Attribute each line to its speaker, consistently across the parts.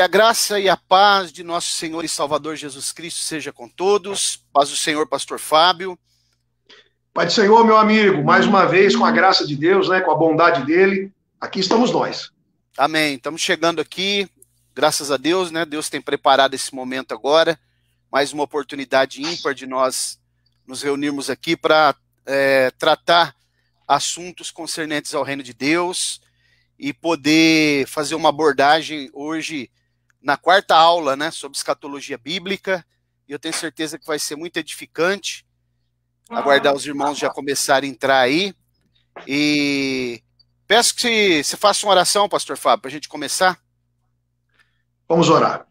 Speaker 1: Que a graça e a paz de nosso Senhor e Salvador Jesus Cristo seja com todos. Paz do Senhor, pastor Fábio.
Speaker 2: Pai do Senhor, meu amigo, mais uma vez, com a graça de Deus, né, com a bondade dele, aqui estamos nós.
Speaker 1: Amém. Estamos chegando aqui, graças a Deus, né? Deus tem preparado esse momento agora, mais uma oportunidade ímpar de nós nos reunirmos aqui para tratar assuntos concernentes ao reino de Deus e poder fazer uma abordagem hoje na quarta aula, né, sobre escatologia bíblica, e eu tenho certeza que vai ser muito edificante. Aguardar os irmãos já começarem a entrar aí, e peço que você faça uma oração, pastor Fábio, para a gente começar.
Speaker 2: Vamos orar.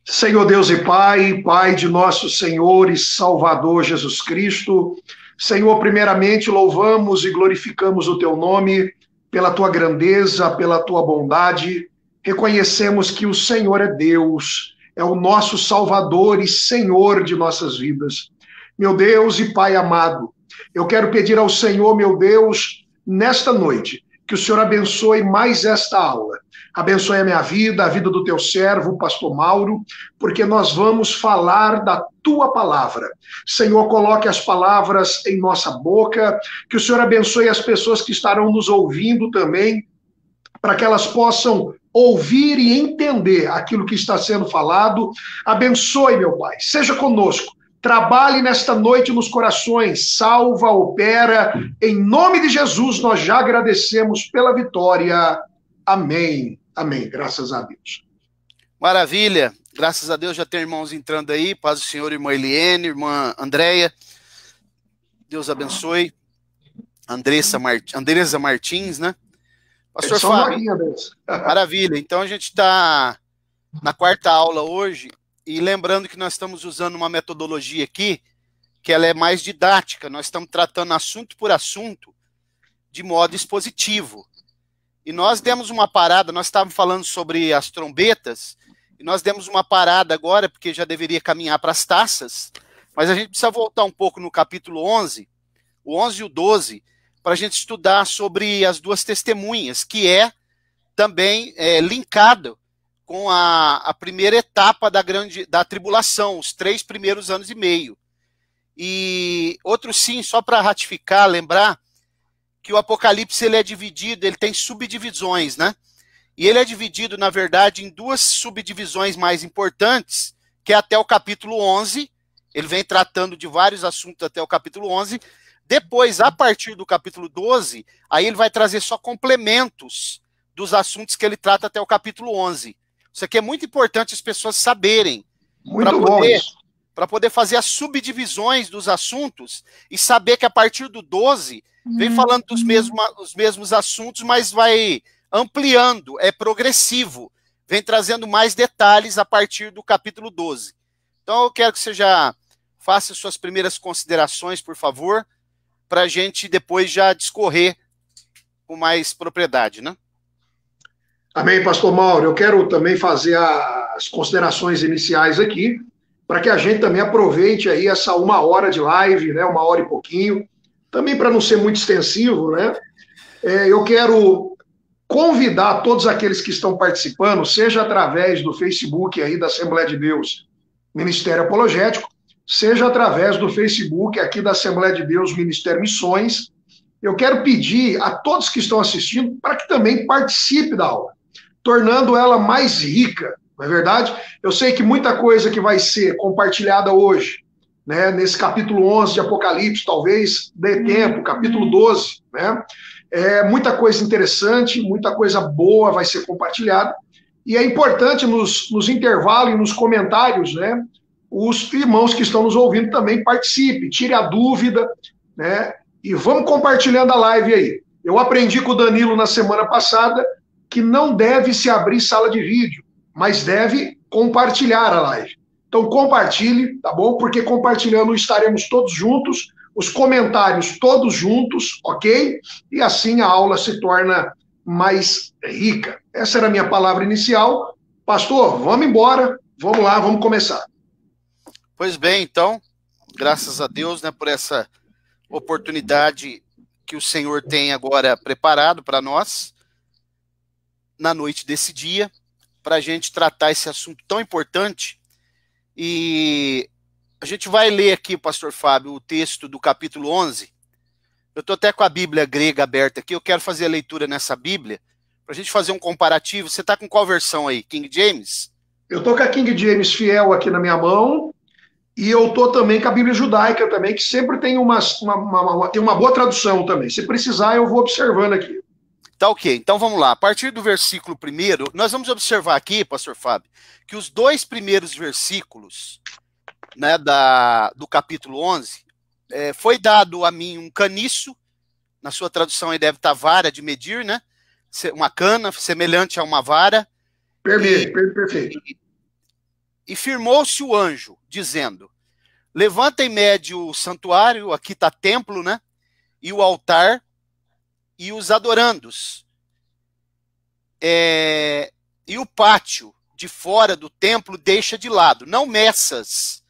Speaker 2: Senhor Deus e Pai, Pai de nosso Senhor e Salvador Jesus Cristo, Senhor, primeiramente louvamos e glorificamos o Teu nome pela Tua grandeza, pela Tua bondade. Reconhecemos que o Senhor é Deus, é o nosso Salvador e Senhor de nossas vidas. Meu Deus e Pai amado, eu quero pedir ao Senhor, meu Deus, nesta noite, que o Senhor abençoe mais esta aula. Abençoe a minha vida, a vida do teu servo, o pastor Mauro, porque nós vamos falar da tua palavra. Senhor, coloque as palavras em nossa boca, que o Senhor abençoe as pessoas que estarão nos ouvindo também, para que elas possam ouvir e entender aquilo que está sendo falado. Abençoe, meu Pai, seja conosco. Trabalhe nesta noite nos corações, salva, opera. Em nome de Jesus, nós já agradecemos pela vitória. Amém. Amém. Graças a Deus.
Speaker 1: Maravilha. Graças a Deus já tem irmãos entrando aí. Paz do Senhor, irmã Eliene, irmã Andréia. Deus abençoe. Andressa Martins, né? Pastor Fábio. Maravilha. Então a gente está na quarta aula hoje. E lembrando que nós estamos usando uma metodologia aqui, que ela é mais didática, nós estamos tratando assunto por assunto, de modo expositivo. E nós demos uma parada, nós estávamos falando sobre as trombetas, e nós demos uma parada agora, porque já deveria caminhar para as taças, mas a gente precisa voltar um pouco no capítulo 11, o 11 e o 12, para a gente estudar sobre as duas testemunhas, que é também linkado com a primeira etapa da tribulação, os 3 primeiros anos e meio. E outro sim, só para ratificar, lembrar que o Apocalipse ele é dividido, ele tem subdivisões, né? E ele é dividido, na verdade, em 2 subdivisões mais importantes, que é até o capítulo 11, ele vem tratando de vários assuntos até o capítulo 11, depois, a partir do capítulo 12, aí ele vai trazer só complementos dos assuntos que ele trata até o capítulo 11. Isso aqui é muito importante as pessoas saberem, para poder fazer as subdivisões dos assuntos e saber que a partir do 12 vem falando dos mesmos assuntos, mas vai ampliando, é progressivo, vem trazendo mais detalhes a partir do capítulo 12. Então eu quero que você já faça suas primeiras considerações, por favor, para a gente depois já discorrer com mais propriedade, né?
Speaker 2: Amém, pastor Mauro. Eu quero também fazer as considerações iniciais aqui, para que a gente também aproveite aí essa 1 hora de live, né, 1 hora e pouquinho, também para não ser muito extensivo, né? Eu quero convidar todos aqueles que estão participando, seja através do Facebook aí da Assembleia de Deus Ministério Apologético, seja através do Facebook aqui da Assembleia de Deus Ministério Missões. Eu quero pedir a todos que estão assistindo para que também participe da aula, tornando ela mais rica, não é verdade? Eu sei que muita coisa que vai ser compartilhada hoje, né, nesse capítulo 11 de Apocalipse, talvez dê tempo, capítulo 12, né? Muita coisa interessante, muita coisa boa vai ser compartilhada, e é importante nos intervalos e nos comentários, né, os irmãos que estão nos ouvindo também participem, tire a dúvida, né, e vamos compartilhando a live aí. Eu aprendi com o Danilo na semana passada que não deve se abrir sala de vídeo, mas deve compartilhar a live. Então compartilhe, tá bom? Porque compartilhando estaremos todos juntos, os comentários todos juntos, ok? E assim a aula se torna mais rica. Essa era a minha palavra inicial. Pastor, vamos embora, vamos lá, vamos começar.
Speaker 1: Pois bem, então, graças a Deus, né, por essa oportunidade que o Senhor tem agora preparado para nós, na noite desse dia, para a gente tratar esse assunto tão importante. E a gente vai ler aqui, pastor Fábio, o texto do capítulo 11. Eu estou até com a Bíblia grega aberta aqui, eu quero fazer a leitura nessa Bíblia, para a gente fazer um comparativo. Você está com qual versão aí? King James?
Speaker 2: Eu estou com a King James fiel aqui na minha mão, e eu estou também com a Bíblia judaica também, que sempre tem tem uma boa tradução também. Se precisar, eu vou observando aqui.
Speaker 1: Tá ok, então vamos lá. A partir do versículo 1, nós vamos observar aqui, pastor Fábio, que os 2 primeiros versículos, né, do capítulo 11, foi dado a mim um caniço, na sua tradução aí deve estar vara de medir, né? Uma cana semelhante a uma vara.
Speaker 2: Perfeito.
Speaker 1: E firmou-se o anjo, dizendo: levanta e mede o santuário, aqui está templo, né? E o altar, e os adorandos. E o pátio de fora do templo deixa de lado, não meças,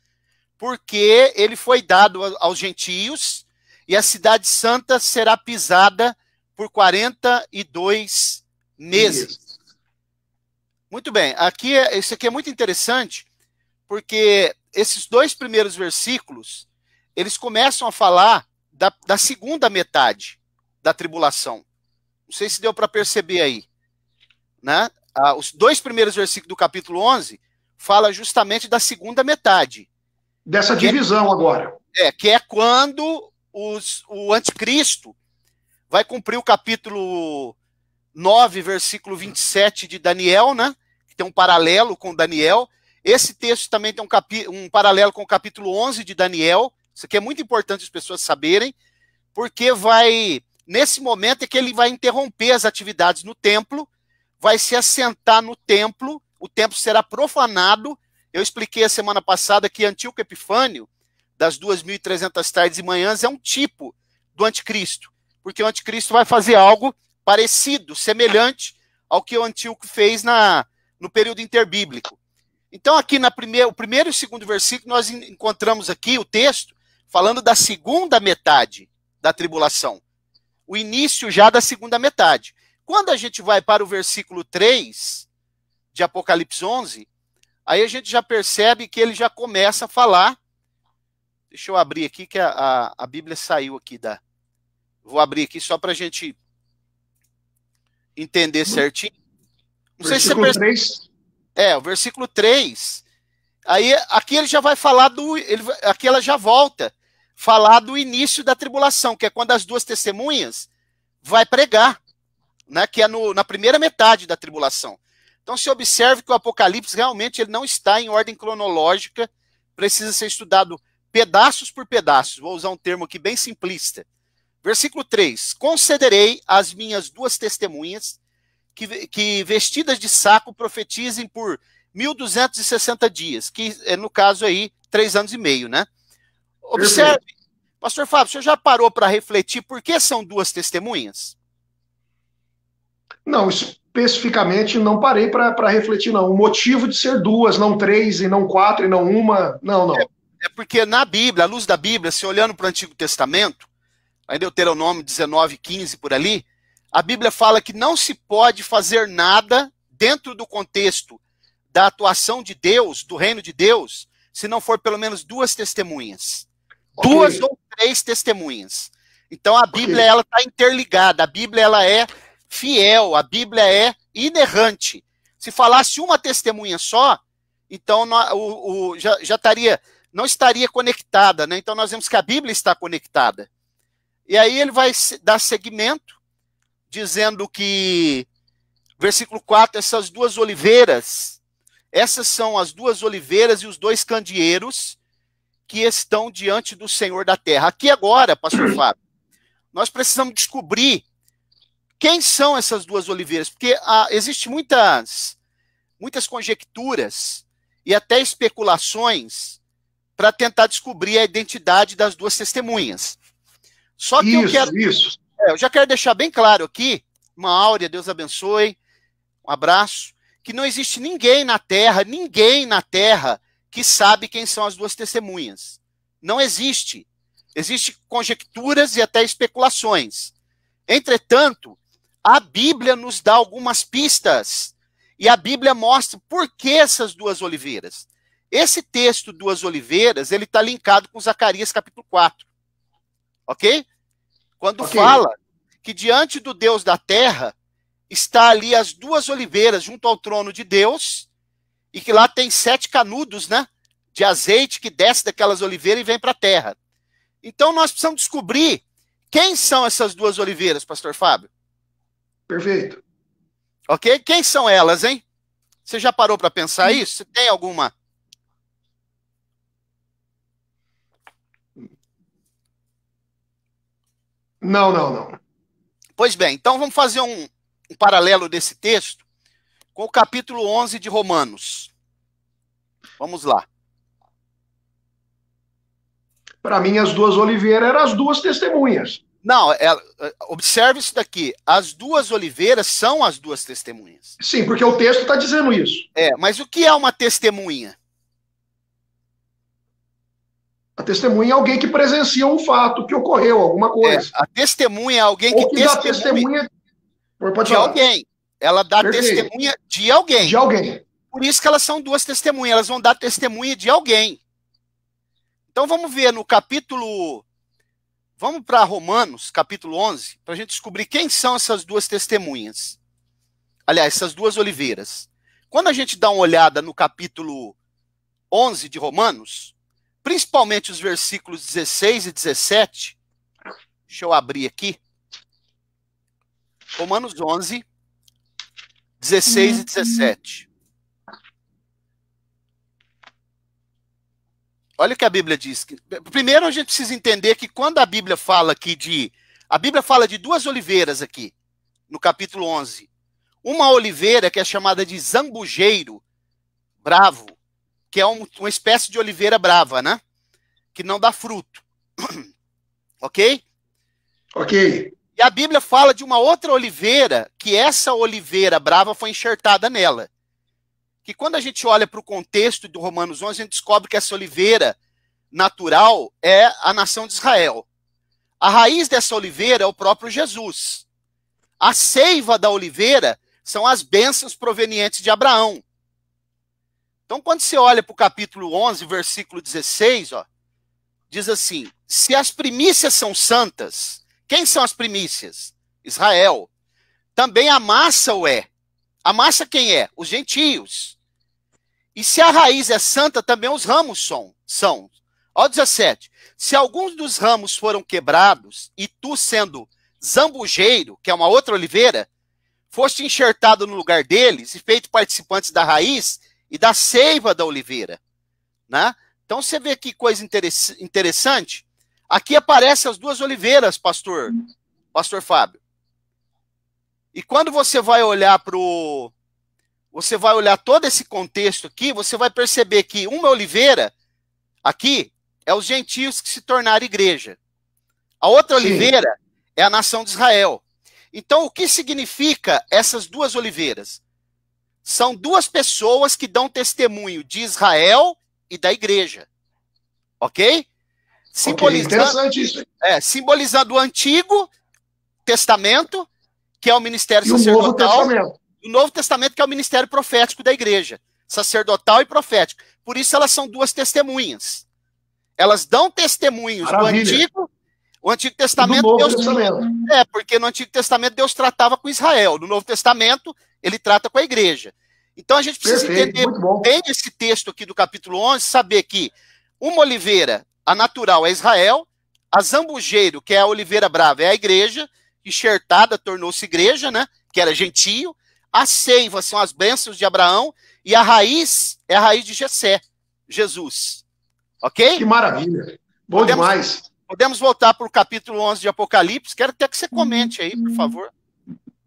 Speaker 1: porque ele foi dado aos gentios, e a cidade santa será pisada por 42 meses. Isso. Muito bem, isso aqui é muito interessante, porque esses 2 primeiros versículos, eles começam a falar da segunda metade da tribulação. Não sei se deu para perceber aí, né? Os 2 primeiros versículos do capítulo 11 fala justamente da segunda metade.
Speaker 2: Dessa divisão agora.
Speaker 1: Que é quando o anticristo vai cumprir o capítulo 9, versículo 27 de Daniel, né? Que tem um paralelo com Daniel. Esse texto também tem um paralelo com o capítulo 11 de Daniel. Isso aqui é muito importante as pessoas saberem, porque nesse momento é que ele vai interromper as atividades no templo, vai se assentar no templo, o templo será profanado. Eu expliquei a semana passada que Antíoco Epifânio, das 2.300 tardes e manhãs, é um tipo do anticristo, porque o anticristo vai fazer algo parecido, semelhante ao que o Antíoco fez no período interbíblico. Então, aqui o primeiro e o segundo versículo, nós encontramos aqui o texto falando da segunda metade da tribulação, o início já da segunda metade. Quando a gente vai para o versículo 3 de Apocalipse 11, aí a gente já percebe que ele já começa a falar. Deixa eu abrir aqui, que a Bíblia saiu aqui Vou abrir aqui só para a gente entender certinho. Não sei se você percebe. 3. O versículo 3. Aí aqui ele já vai falar aqui ela já volta falar do início da tribulação, que é quando as 2 testemunhas vai pregar, né, que é na primeira metade da tribulação. Então se observe que o Apocalipse realmente ele não está em ordem cronológica, precisa ser estudado pedaços por pedaços. Vou usar um termo aqui bem simplista. Versículo 3. Concederei às minhas 2 testemunhas que vestidas de saco profetizem por 1.260 dias, que é no caso aí 3 anos e meio, né? Observe, pastor Fábio, o senhor já parou para refletir por que são 2 testemunhas?
Speaker 2: Não, especificamente não parei para refletir, não. O motivo de ser 2, não 3, e não 4, e não 1, não.
Speaker 1: É porque na Bíblia, à luz da Bíblia, se olhando para o Antigo Testamento, aí Deuteronômio 19:15 por ali, a Bíblia fala que não se pode fazer nada dentro do contexto da atuação de Deus, do reino de Deus, se não for pelo menos 2 testemunhas. Okay. 2 ou 3 testemunhas. Então a Bíblia ela está interligada, a Bíblia ela é fiel, a Bíblia é inerrante. Se falasse uma testemunha só, então não estaria conectada, né? Então nós vemos que a Bíblia está conectada. E aí ele vai dar seguimento, dizendo que, versículo 4, essas 2 oliveiras, essas são as 2 oliveiras e os 2 candeeiros que estão diante do Senhor da terra. Aqui agora, pastor Fábio, nós precisamos descobrir quem são essas 2 oliveiras, porque existem muitas conjecturas e até especulações para tentar descobrir a identidade das 2 testemunhas. Só que eu já quero deixar bem claro aqui, uma áurea, Deus abençoe, um abraço, que não existe ninguém na terra que sabe quem são as 2 testemunhas. Não existe. Existem conjecturas e até especulações. Entretanto, a Bíblia nos dá algumas pistas E a Bíblia mostra por que essas duas oliveiras. Esse texto, duas oliveiras, ele está linkado com Zacarias capítulo 4. Ok? Quando fala que diante do Deus da terra está ali as duas oliveiras junto ao trono de Deus, e que lá tem 7 canudos, né, de azeite que desce daquelas oliveiras e vem para a terra. Então nós precisamos descobrir quem são essas duas oliveiras, pastor Fábio.
Speaker 2: Perfeito.
Speaker 1: Ok? Quem são elas, hein? Você já parou para pensar isso? Você tem alguma?
Speaker 2: Não.
Speaker 1: Pois bem, então vamos fazer um paralelo desse texto com o capítulo 11 de Romanos. Vamos lá.
Speaker 2: Para mim, as duas oliveiras eram as duas testemunhas.
Speaker 1: Não, observe isso daqui. As duas oliveiras são as duas testemunhas.
Speaker 2: Sim, porque o texto está dizendo isso.
Speaker 1: Mas o que é uma testemunha?
Speaker 2: A testemunha é alguém que presencia um fato que ocorreu, alguma coisa.
Speaker 1: A testemunha é alguém
Speaker 2: Ou
Speaker 1: que
Speaker 2: dá testemunha
Speaker 1: de alguém. Ela dá testemunha de alguém.
Speaker 2: De alguém.
Speaker 1: Por isso que elas são duas testemunhas. Elas vão dar testemunha de alguém. Então vamos ver no capítulo... Vamos para Romanos, capítulo 11, para a gente descobrir quem são essas duas testemunhas. Aliás, essas duas oliveiras. Quando a gente dá uma olhada no capítulo 11 de Romanos, principalmente os versículos 16 e 17, deixa eu abrir aqui. Romanos 11, 16 e 17. Olha o que a Bíblia diz. Primeiro a gente precisa entender que quando a Bíblia fala aqui de... A Bíblia fala de duas oliveiras aqui, no capítulo 11. Uma oliveira que é chamada de zambujeiro bravo, que é uma espécie de oliveira brava, né? Que não dá fruto. Ok?
Speaker 2: Ok.
Speaker 1: E a Bíblia fala de uma outra oliveira, que essa oliveira brava foi enxertada nela. Que quando a gente olha para o contexto do Romanos 11, a gente descobre que essa oliveira natural é a nação de Israel. A raiz dessa oliveira é o próprio Jesus. A seiva da oliveira são as bênçãos provenientes de Abraão. Então, quando você olha para o capítulo 11, versículo 16, ó, diz assim, se as primícias são santas, quem são as primícias? Israel. Também a massa o é. A massa quem é? Os gentios. E se a raiz é santa, também os ramos são. Ó 17. Se alguns dos ramos foram quebrados, e tu, sendo zambujeiro, que é uma outra oliveira, foste enxertado no lugar deles e feito participantes da raiz e da seiva da oliveira. Né? Então você vê que coisa interessante. Aqui aparecem as duas oliveiras, pastor Fábio. E quando você vai olhar todo esse contexto aqui, você vai perceber que uma oliveira aqui é os gentios que se tornaram igreja. A outra oliveira é a nação de Israel. Então, o que significa essas duas oliveiras? São duas pessoas que dão testemunho de Israel e da igreja. Ok?
Speaker 2: Interessante isso.
Speaker 1: Simbolizando o Antigo Testamento, que é o ministério
Speaker 2: e
Speaker 1: sacerdotal, o Novo Testamento, que é o ministério profético da igreja, sacerdotal e profético. Por isso elas são duas testemunhas. Elas dão testemunhos do Antigo, o Antigo Testamento.
Speaker 2: Do Novo Testamento.
Speaker 1: Porque no Antigo Testamento Deus tratava com Israel, no Novo Testamento ele trata com a igreja. Então a gente precisa entender bem esse texto aqui do capítulo 11, saber que uma oliveira, a natural, é Israel, a zambujeiro, que é a oliveira brava, é a igreja, enxertada, tornou-se igreja, né? Que era gentio. A seiva são as bênçãos de Abraão e a raiz é a raiz de Jessé, Jesus. Ok?
Speaker 2: Que maravilha. Bom demais.
Speaker 1: Podemos voltar para o capítulo 11 de Apocalipse. Quero até que você comente aí, por favor.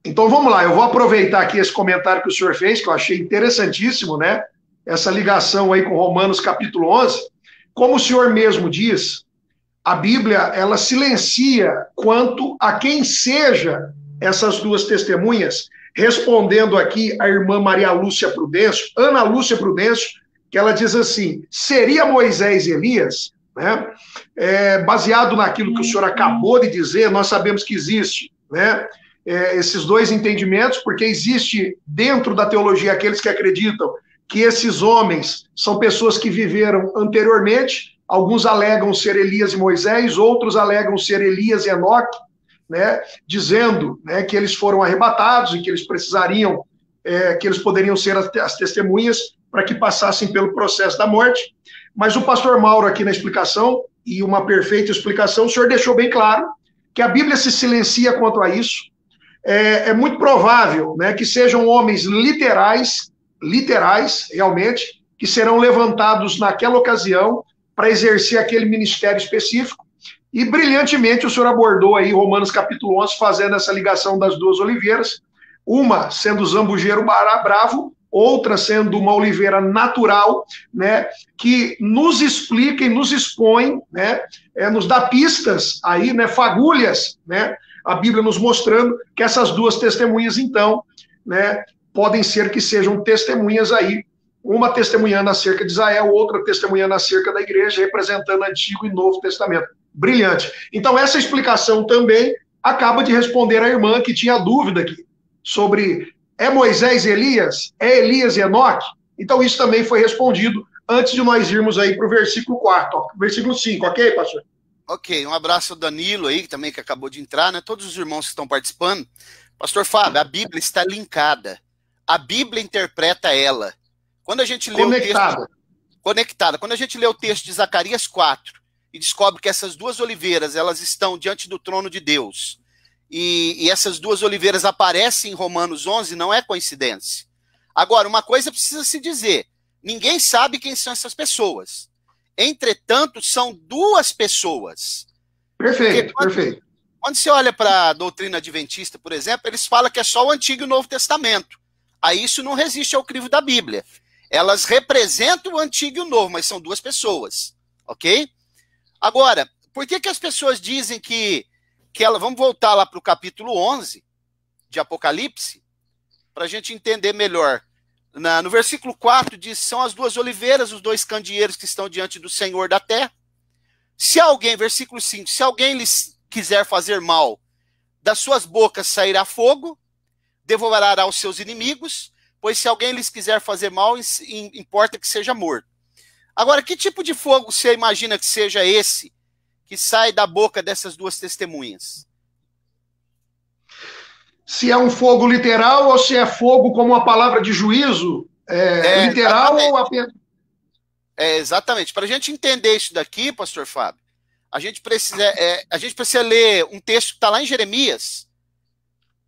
Speaker 2: Então vamos lá, eu vou aproveitar aqui esse comentário que o senhor fez, que eu achei interessantíssimo, né? Essa ligação aí com Romanos capítulo 11. Como o senhor mesmo diz, a Bíblia, ela silencia quanto a quem seja essas duas testemunhas, respondendo aqui a irmã Maria Lúcia Prudêncio, Ana Lúcia Prudêncio, que ela diz assim, seria Moisés e Elias, né? Baseado naquilo que o senhor acabou de dizer, nós sabemos que existe, né? esses dois entendimentos, porque existe dentro da teologia aqueles que acreditam que esses homens são pessoas que viveram anteriormente. Alguns alegam ser Elias e Moisés, outros alegam ser Elias e Enoque, né, dizendo, né, que eles foram arrebatados e que eles precisariam, que eles poderiam ser as testemunhas para que passassem pelo processo da morte. Mas o pastor Mauro aqui na explicação, e uma perfeita explicação, o senhor deixou bem claro que a Bíblia se silencia quanto a isso. É muito provável, né, que sejam homens literais realmente, que serão levantados naquela ocasião para exercer aquele ministério específico. E brilhantemente o senhor abordou aí Romanos capítulo 11, fazendo essa ligação das duas oliveiras, uma sendo o zambujeiro bravo, outra sendo uma oliveira natural, né, que nos explica e nos expõe, né, nos dá pistas aí, né, fagulhas, né, a Bíblia nos mostrando que essas duas testemunhas, então, né, podem ser que sejam testemunhas aí, uma testemunhando acerca de Israel, outra testemunhando acerca da igreja, representando Antigo e Novo Testamento. Brilhante. Então, essa explicação também acaba de responder a irmã que tinha dúvida aqui sobre é Moisés e Elias? É Elias e Enoque? Então, isso também foi respondido antes de nós irmos aí para o versículo 4, versículo 5, ok, pastor?
Speaker 1: Ok, um abraço ao Danilo aí, também que acabou de entrar, né? Todos os irmãos que estão participando. Pastor Fábio, a Bíblia está linkada. A Bíblia interpreta ela. Quando a gente lê
Speaker 2: conectada.
Speaker 1: O texto, conectada. Quando a gente lê o texto de Zacarias 4 e descobre que essas duas oliveiras, elas estão diante do trono de Deus, e essas duas oliveiras aparecem em Romanos 11, não é coincidência. Agora, uma coisa precisa se dizer, ninguém sabe quem são essas pessoas. Entretanto, são duas pessoas.
Speaker 2: Perfeito, perfeito.
Speaker 1: Quando você olha para a doutrina adventista, por exemplo, eles falam que é só o Antigo e o Novo Testamento. Aí isso não resiste ao crivo da Bíblia. Elas representam o Antigo e o Novo, mas são duas pessoas, ok? Agora, por que as pessoas dizem que ela... Vamos voltar lá para o capítulo 11 de Apocalipse, para a gente entender melhor. No versículo 4 diz, são as duas oliveiras, os dois candeeiros que estão diante do Senhor da terra. Se alguém, versículo 5, se alguém lhes quiser fazer mal, das suas bocas sairá fogo, devorará os seus inimigos, pois se alguém lhes quiser fazer mal, importa que seja morto. Agora, que tipo de fogo você imagina que seja esse que sai da boca dessas duas testemunhas?
Speaker 2: Se é um fogo literal ou se é fogo como uma palavra de juízo, literal
Speaker 1: exatamente.
Speaker 2: ou apenas...
Speaker 1: Exatamente. Para a gente entender isso daqui, pastor Fábio, a gente precisa ler um texto que está lá em Jeremias.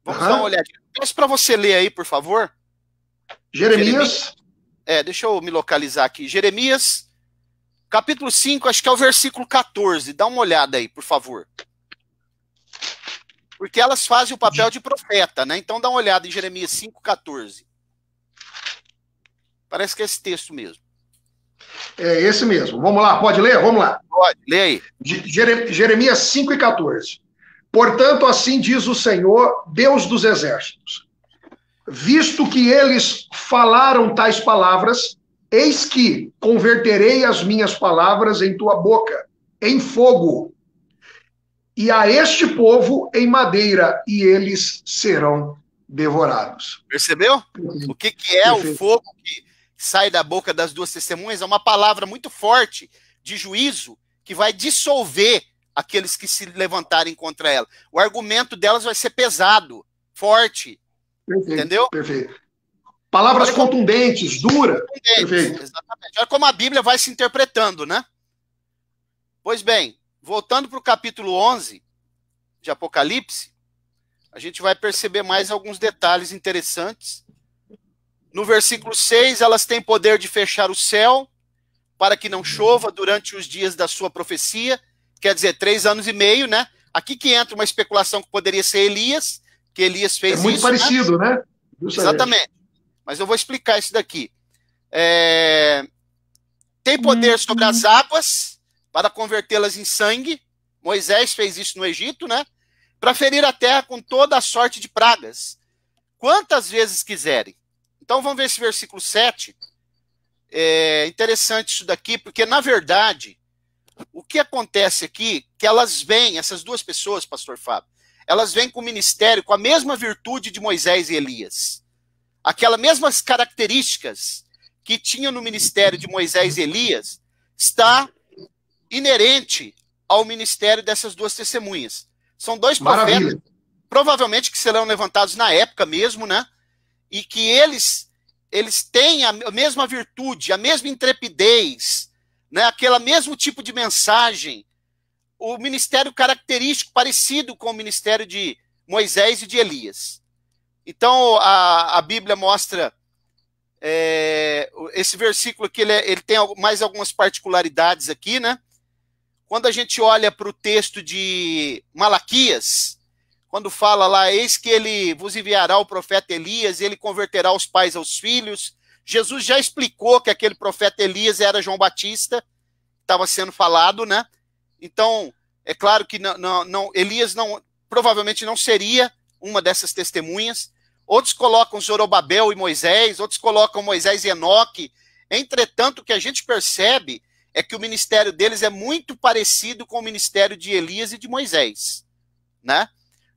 Speaker 1: Vamos dar uma olhadinha. Peço para você ler aí, por favor.
Speaker 2: Jeremias.
Speaker 1: Deixa eu me localizar aqui. Jeremias, capítulo 5, acho que é o versículo 14. Dá uma olhada aí, por favor. Porque elas fazem o papel de profeta, né? Então dá uma olhada em Jeremias 5, 14. Parece que é esse texto mesmo.
Speaker 2: É esse mesmo. Vamos lá, pode ler? Vamos lá.
Speaker 1: Pode, lê aí.
Speaker 2: Jeremias 5 e 14. Portanto, assim diz o Senhor, Deus dos exércitos. Visto que eles falaram tais palavras, eis que converterei as minhas palavras em tua boca, em fogo, e a este povo em madeira, e eles serão devorados.
Speaker 1: Percebeu? O que é o fogo que sai da boca das duas testemunhas? É uma palavra muito forte de juízo que vai dissolver aqueles que se levantarem contra ela. O argumento delas vai ser pesado, forte.
Speaker 2: Perfeito,
Speaker 1: entendeu?
Speaker 2: Perfeito. Palavras contundentes, duras. Perfeito.
Speaker 1: Exatamente. Olha como a Bíblia vai se interpretando, né? Pois bem, voltando para o capítulo 11 de Apocalipse, a gente vai perceber mais alguns detalhes interessantes. No versículo 6, elas têm poder de fechar o céu para que não chova durante os dias da sua profecia, quer dizer, 3 anos e meio, né? Aqui que entra uma especulação que poderia ser Elias, que Elias fez isso.
Speaker 2: É muito parecido, né?
Speaker 1: Exatamente. Mas eu vou explicar isso daqui. Tem poder sobre as águas para convertê-las em sangue. Moisés fez isso no Egito, né? Para ferir a terra com toda a sorte de pragas, quantas vezes quiserem. Então vamos ver esse versículo 7. É interessante isso daqui, porque na verdade, o que acontece aqui, que elas veem, essas duas pessoas, pastor Fábio, elas vêm com o ministério com a mesma virtude de Moisés e Elias. Aquelas mesmas características que tinha no ministério de Moisés e Elias está inerente ao ministério dessas duas testemunhas. São dois profetas, provavelmente que serão levantados na época mesmo, né? E que eles têm a mesma virtude, a mesma intrepidez, né? Aquele mesmo tipo de mensagem, o ministério característico, parecido com o ministério de Moisés e de Elias. Então, a Bíblia mostra esse versículo aqui, ele tem mais algumas particularidades aqui, né? Quando a gente olha para o texto de Malaquias, quando fala lá, eis que ele vos enviará o profeta Elias, e ele converterá os pais aos filhos. Jesus já explicou que aquele profeta Elias era João Batista, estava sendo falado, né? Então, é claro que Elias provavelmente não seria uma dessas testemunhas. Outros colocam Zorobabel e Moisés, outros colocam Moisés e Enoque. Entretanto, o que a gente percebe é que o ministério deles é muito parecido com o ministério de Elias e de Moisés, né?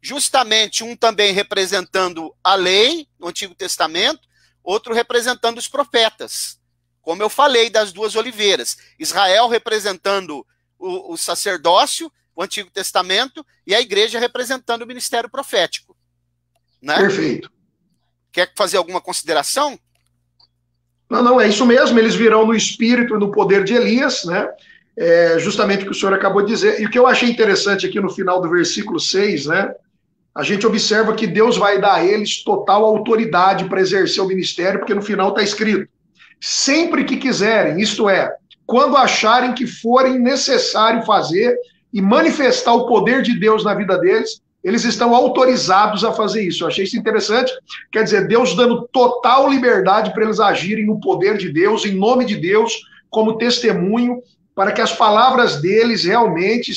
Speaker 1: Justamente um também representando a lei, no Antigo Testamento, outro representando os profetas. Como eu falei das duas oliveiras. Israel representando o sacerdócio, o Antigo Testamento, e a igreja representando o ministério profético. Né?
Speaker 2: Perfeito.
Speaker 1: Quer fazer alguma consideração?
Speaker 2: Não, é isso mesmo, eles virão no espírito e no poder de Elias, né? Justamente o que o senhor acabou de dizer. E o que eu achei interessante aqui no final do versículo 6, né? A gente observa que Deus vai dar a eles total autoridade para exercer o ministério, porque no final está escrito: sempre que quiserem, isto é, quando acharem que forem necessário fazer e manifestar o poder de Deus na vida deles, eles estão autorizados a fazer isso. Eu achei isso interessante. Quer dizer, Deus dando total liberdade para eles agirem no poder de Deus, em nome de Deus, como testemunho, para que as palavras deles realmente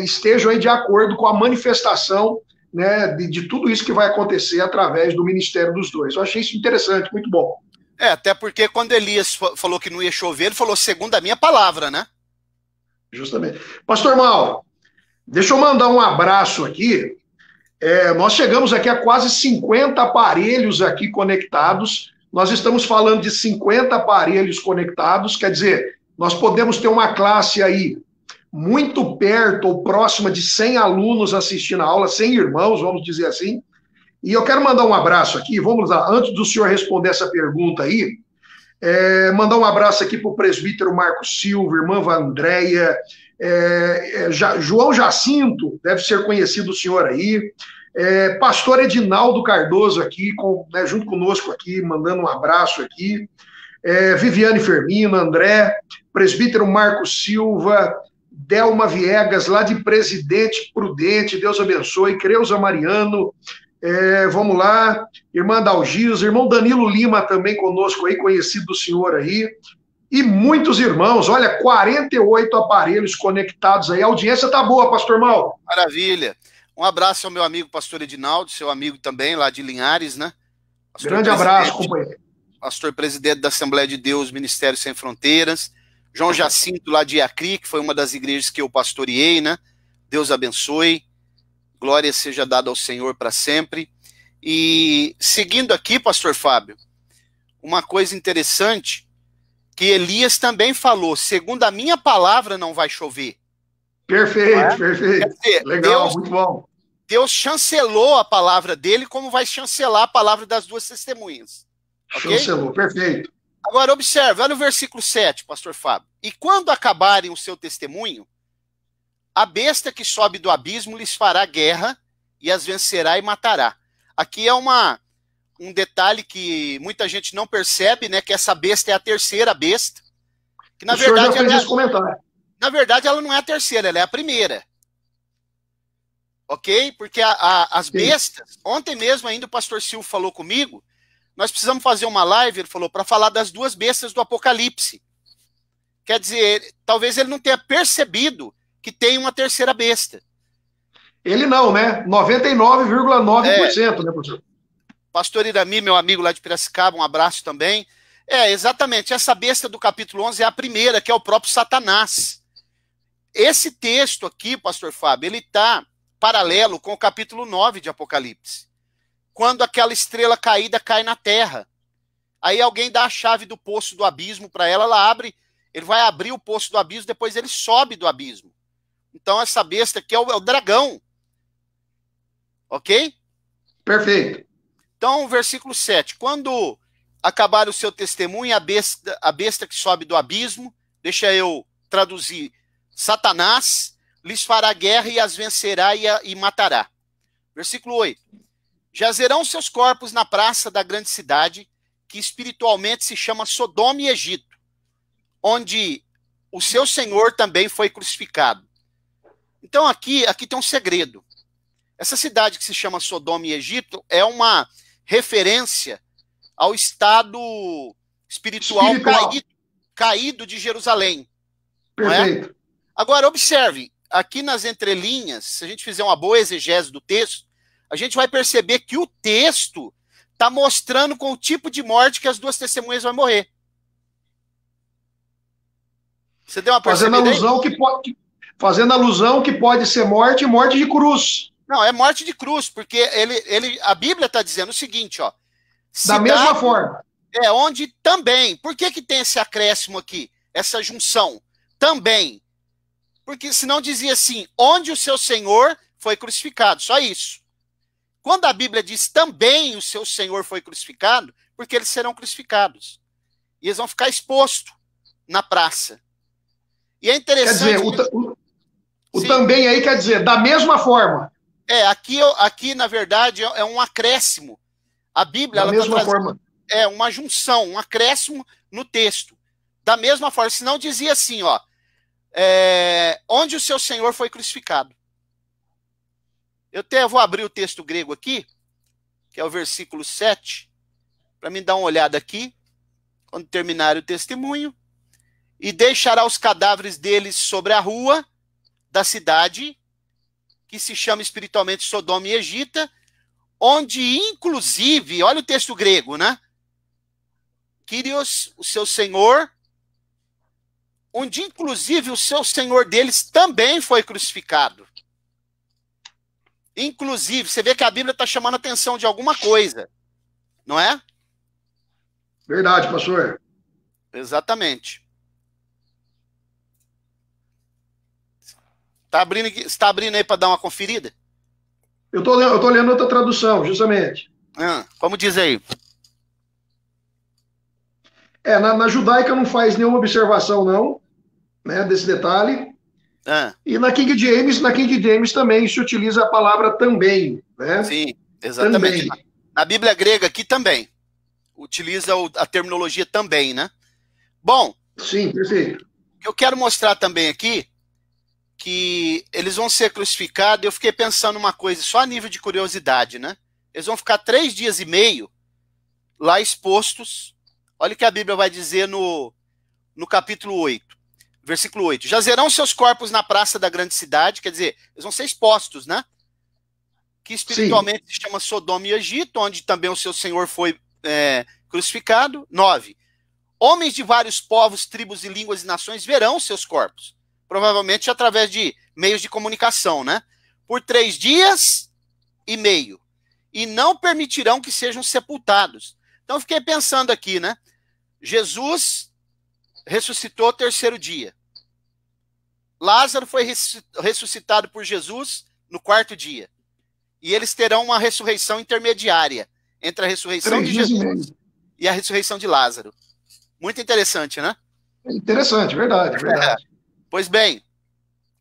Speaker 2: estejam aí de acordo com a manifestação, né, de tudo isso que vai acontecer através do ministério dos dois. Eu achei isso interessante, muito bom.
Speaker 1: Até porque quando Elias falou que não ia chover, ele falou segundo a minha palavra, né?
Speaker 2: Justamente. Pastor Mauro, deixa eu mandar um abraço aqui. Nós chegamos aqui a quase 50 aparelhos aqui conectados. Nós estamos falando de 50 aparelhos conectados, quer dizer, nós podemos ter uma classe aí muito perto ou próxima de 100 alunos assistindo a aula, 100 irmãos, vamos dizer assim. E eu quero mandar um abraço aqui, vamos lá, antes do senhor responder essa pergunta aí, mandar um abraço aqui para o presbítero Marcos Silva, irmã Andréia, João Jacinto, deve ser conhecido o senhor aí, pastor Edinaldo Cardoso aqui, junto conosco aqui, mandando um abraço aqui, Viviane Fermina, André, presbítero Marcos Silva, Delma Viegas, lá de Presidente Prudente, Deus abençoe, Creuza Mariano, vamos lá, irmã Dalgisa, irmão Danilo Lima também conosco aí, conhecido do senhor aí, e muitos irmãos, olha, 48 aparelhos conectados aí, a audiência tá boa, pastor Mauro.
Speaker 1: Maravilha. Um abraço ao meu amigo pastor Edinaldo, seu amigo também, lá de Linhares, né?
Speaker 2: Grande abraço, companheiro.
Speaker 1: Pastor presidente da Assembleia de Deus, Ministério Sem Fronteiras. João Jacinto, lá de Iacri, que foi uma das igrejas que eu pastoreei, né? Deus abençoe. Glória seja dada ao Senhor para sempre. E seguindo aqui, pastor Fábio, uma coisa interessante, que Elias também falou, segundo a minha palavra não vai chover.
Speaker 2: Perfeito, perfeito.
Speaker 1: Quer dizer,
Speaker 2: legal, muito bom.
Speaker 1: Deus chancelou a palavra dele, como vai chancelar a palavra das duas testemunhas. Okay?
Speaker 2: Chancelou, perfeito.
Speaker 1: Agora, observe, olha o versículo 7, pastor Fábio. E quando acabarem o seu testemunho, a besta que sobe do abismo lhes fará guerra e as vencerá e matará. Aqui é um detalhe que muita gente não percebe, né? Que essa besta é a terceira besta. Que, na verdade, na verdade, ela não é a terceira, ela é a primeira. Ok? Porque as bestas, ontem mesmo ainda o pastor Silvio falou comigo, nós precisamos fazer uma live, ele falou, para falar das duas bestas do Apocalipse. Quer dizer, talvez ele não tenha percebido que tem uma terceira besta.
Speaker 2: Ele não, né? 99,9%, né, professor?
Speaker 1: Pastor Irami, meu amigo lá de Piracicaba, um abraço também. Exatamente, essa besta do capítulo 11 é a primeira, que é o próprio Satanás. Esse texto aqui, pastor Fábio, ele está paralelo com o capítulo 9 de Apocalipse, quando aquela estrela caída cai na terra. Aí alguém dá a chave do poço do abismo para ela, ela abre, ele vai abrir o poço do abismo, depois ele sobe do abismo. Então essa besta aqui é o dragão. Ok?
Speaker 2: Perfeito.
Speaker 1: Então, versículo 7. Quando acabar o seu testemunho, a besta que sobe do abismo, deixa eu traduzir, Satanás, lhes fará guerra e as vencerá e matará. Versículo 8. Jazerão seus corpos na praça da grande cidade, que espiritualmente se chama Sodoma e Egito, onde o seu Senhor também foi crucificado. Então aqui tem um segredo. Essa cidade que se chama Sodoma e Egito é uma referência ao estado espiritual. Caído de Jerusalém.
Speaker 2: Perfeito.
Speaker 1: Não é? Agora, observe, aqui nas entrelinhas, se a gente fizer uma boa exegese do texto, a gente vai perceber que o texto está mostrando com o tipo de morte que as duas testemunhas vão morrer. Você deu uma percebida
Speaker 2: fazendo alusão que pode ser morte de cruz.
Speaker 1: Não, é morte de cruz, porque a Bíblia está dizendo o seguinte, ó.
Speaker 2: Da mesma forma.
Speaker 1: É, onde também. Por que tem esse acréscimo aqui? Essa junção? Também. Porque senão dizia assim, onde o seu Senhor foi crucificado. Só isso. Quando a Bíblia diz também o seu Senhor foi crucificado, porque eles serão crucificados. E eles vão ficar expostos na praça. E é interessante...
Speaker 2: Quer dizer, o também aí quer dizer, da mesma forma.
Speaker 1: Aqui na verdade, é um acréscimo. A Bíblia,
Speaker 2: da mesma forma.
Speaker 1: É uma junção, um acréscimo no texto. Da mesma forma, senão dizia assim, ó, onde o seu Senhor foi crucificado. Eu até vou abrir o texto grego aqui, que é o versículo 7, para me dar uma olhada aqui, quando terminar o testemunho, e deixará os cadáveres deles sobre a rua da cidade, que se chama espiritualmente Sodoma e Egito, onde inclusive, olha o texto grego, né? Kyrios, o seu Senhor, onde inclusive o seu Senhor deles também foi crucificado. Inclusive, você vê que a Bíblia está chamando a atenção de alguma coisa, não é?
Speaker 2: Verdade, pastor.
Speaker 1: Exatamente. Está abrindo aí para dar uma conferida?
Speaker 2: Eu tô lendo outra tradução, justamente.
Speaker 1: Como diz aí?
Speaker 2: Na judaica não faz nenhuma observação, não, né, desse detalhe. E na King James também se utiliza a palavra também, né?
Speaker 1: Sim, exatamente. Também. Na Bíblia grega aqui também. Utiliza a terminologia também, né? Bom.
Speaker 2: Sim, perfeito.
Speaker 1: Eu quero mostrar também aqui que eles vão ser crucificados. Eu fiquei pensando uma coisa, só a nível de curiosidade, né? Eles vão ficar 3 dias e meio lá expostos. Olha o que a Bíblia vai dizer no capítulo 8, versículo 8. Jazerão seus corpos na praça da grande cidade, quer dizer, eles vão ser expostos, né? Que espiritualmente se chama Sodoma e Egito, onde também o seu Senhor foi crucificado. 9. Homens de vários povos, tribos e línguas e nações verão seus corpos. Provavelmente através de meios de comunicação, né? Por 3 dias e meio. E não permitirão que sejam sepultados. Então, eu fiquei pensando aqui, né? Jesus ressuscitou 3º dia. Lázaro foi ressuscitado por Jesus no 4º dia. E eles terão uma ressurreição intermediária entre a ressurreição de Jesus e a ressurreição de Lázaro. Muito interessante, né?
Speaker 2: Interessante, verdade.
Speaker 1: Pois bem,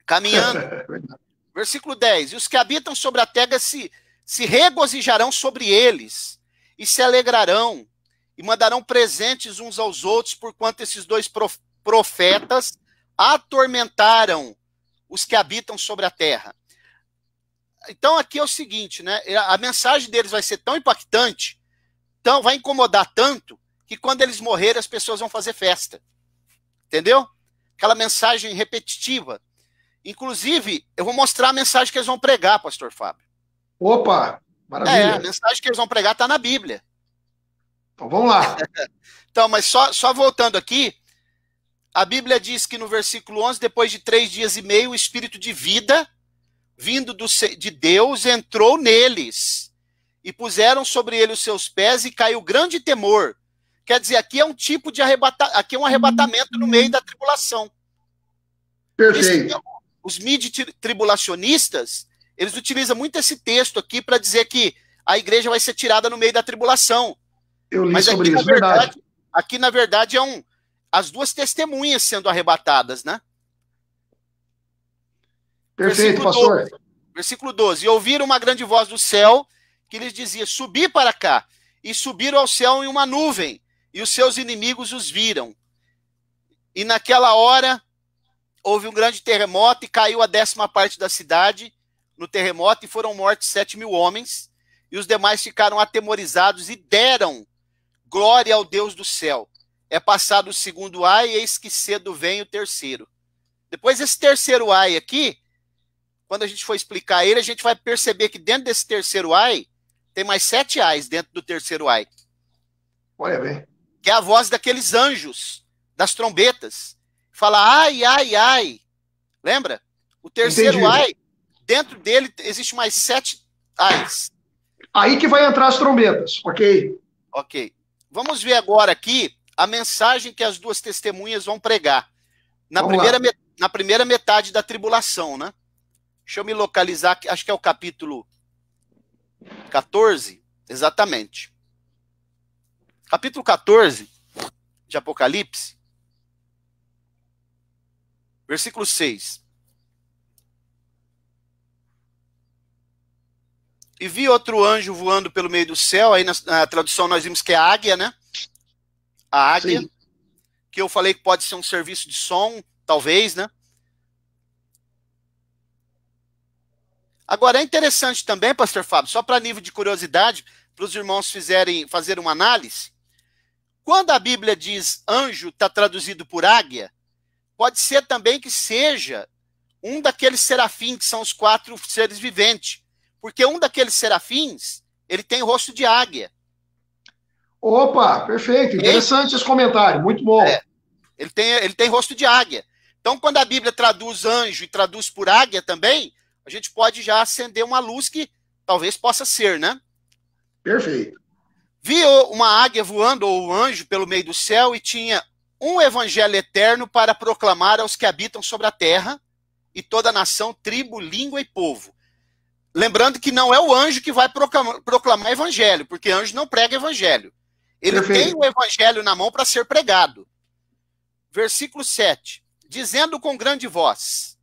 Speaker 1: caminhando, versículo 10, e os que habitam sobre a terra se regozijarão sobre eles, e se alegrarão, e mandarão presentes uns aos outros, porquanto esses 2 profetas atormentaram os que habitam sobre a terra. Então aqui é o seguinte, né? A mensagem deles vai ser tão impactante, vai incomodar tanto, que quando eles morrerem as pessoas vão fazer festa. Entendeu? Aquela mensagem repetitiva. Inclusive, eu vou mostrar a mensagem que eles vão pregar, pastor Fábio.
Speaker 2: Opa, maravilha.
Speaker 1: A mensagem que eles vão pregar está na Bíblia.
Speaker 2: Então vamos lá.
Speaker 1: Então, mas só voltando aqui, a Bíblia diz que no versículo 11, depois de 3 dias e meio, o espírito de vida vindo de Deus, entrou neles, e puseram sobre ele os seus pés, e caiu grande temor. Quer dizer, aqui é um tipo de aqui é um arrebatamento no meio da tribulação.
Speaker 2: Perfeito.
Speaker 1: Os midi-tribulacionistas, eles utilizam muito esse texto aqui para dizer que a igreja vai ser tirada no meio da tribulação.
Speaker 2: Eu li
Speaker 1: Mas
Speaker 2: sobre
Speaker 1: aqui,
Speaker 2: isso, verdade.
Speaker 1: Aqui, na verdade, as duas testemunhas sendo arrebatadas, né?
Speaker 2: Perfeito, pastor.
Speaker 1: Versículo 12. E ouviram uma grande voz do céu que lhes dizia: subi para cá. E subiram ao céu em uma nuvem, e os seus inimigos os viram. E naquela hora houve um grande terremoto, e caiu a 10ª parte da cidade no terremoto, e foram mortos 7.000 homens, e os demais ficaram atemorizados e deram glória ao Deus do céu. É passado o segundo ai, e eis que cedo vem o terceiro. Depois desse terceiro ai aqui, quando a gente for explicar ele, a gente vai perceber que dentro desse terceiro ai, tem mais 7 ais dentro do terceiro ai.
Speaker 2: Olha bem.
Speaker 1: Que é a voz daqueles anjos, das trombetas. Fala ai, ai, ai. Lembra? O terceiro
Speaker 2: Entendi.
Speaker 1: ai, dentro dele existe mais 7 ais.
Speaker 2: Aí que vai entrar as trombetas, ok?
Speaker 1: Ok. Vamos ver agora aqui a mensagem que as duas testemunhas vão pregar. Na primeira metade da tribulação, né? Deixa eu me localizar, acho que é o capítulo 14, exatamente. Capítulo 14 de Apocalipse, versículo 6. E vi outro anjo voando pelo meio do céu, aí na tradução nós vimos que é a águia, né? A águia, sim, que eu falei que pode ser um serviço de som, talvez, né? Agora, é interessante também, pastor Fábio, só para nível de curiosidade, para os irmãos fazer uma análise, quando a Bíblia diz anjo, está traduzido por águia, pode ser também que seja um daqueles serafins, que são os 4 seres viventes, porque um daqueles serafins, ele tem rosto de águia.
Speaker 2: Opa, perfeito, interessante esse comentário, muito bom.
Speaker 1: Ele tem rosto de águia. Então, quando a Bíblia traduz anjo e traduz por águia também, a gente pode já acender uma luz que talvez possa ser, né?
Speaker 2: Perfeito.
Speaker 1: Vi uma águia voando, ou um anjo, pelo meio do céu, e tinha um evangelho eterno para proclamar aos que habitam sobre a terra, e toda nação, tribo, língua e povo. Lembrando que não é o anjo que vai proclamar evangelho, porque anjo não prega evangelho. Ele tem o evangelho na mão para ser pregado. Versículo 7. Dizendo com grande voz: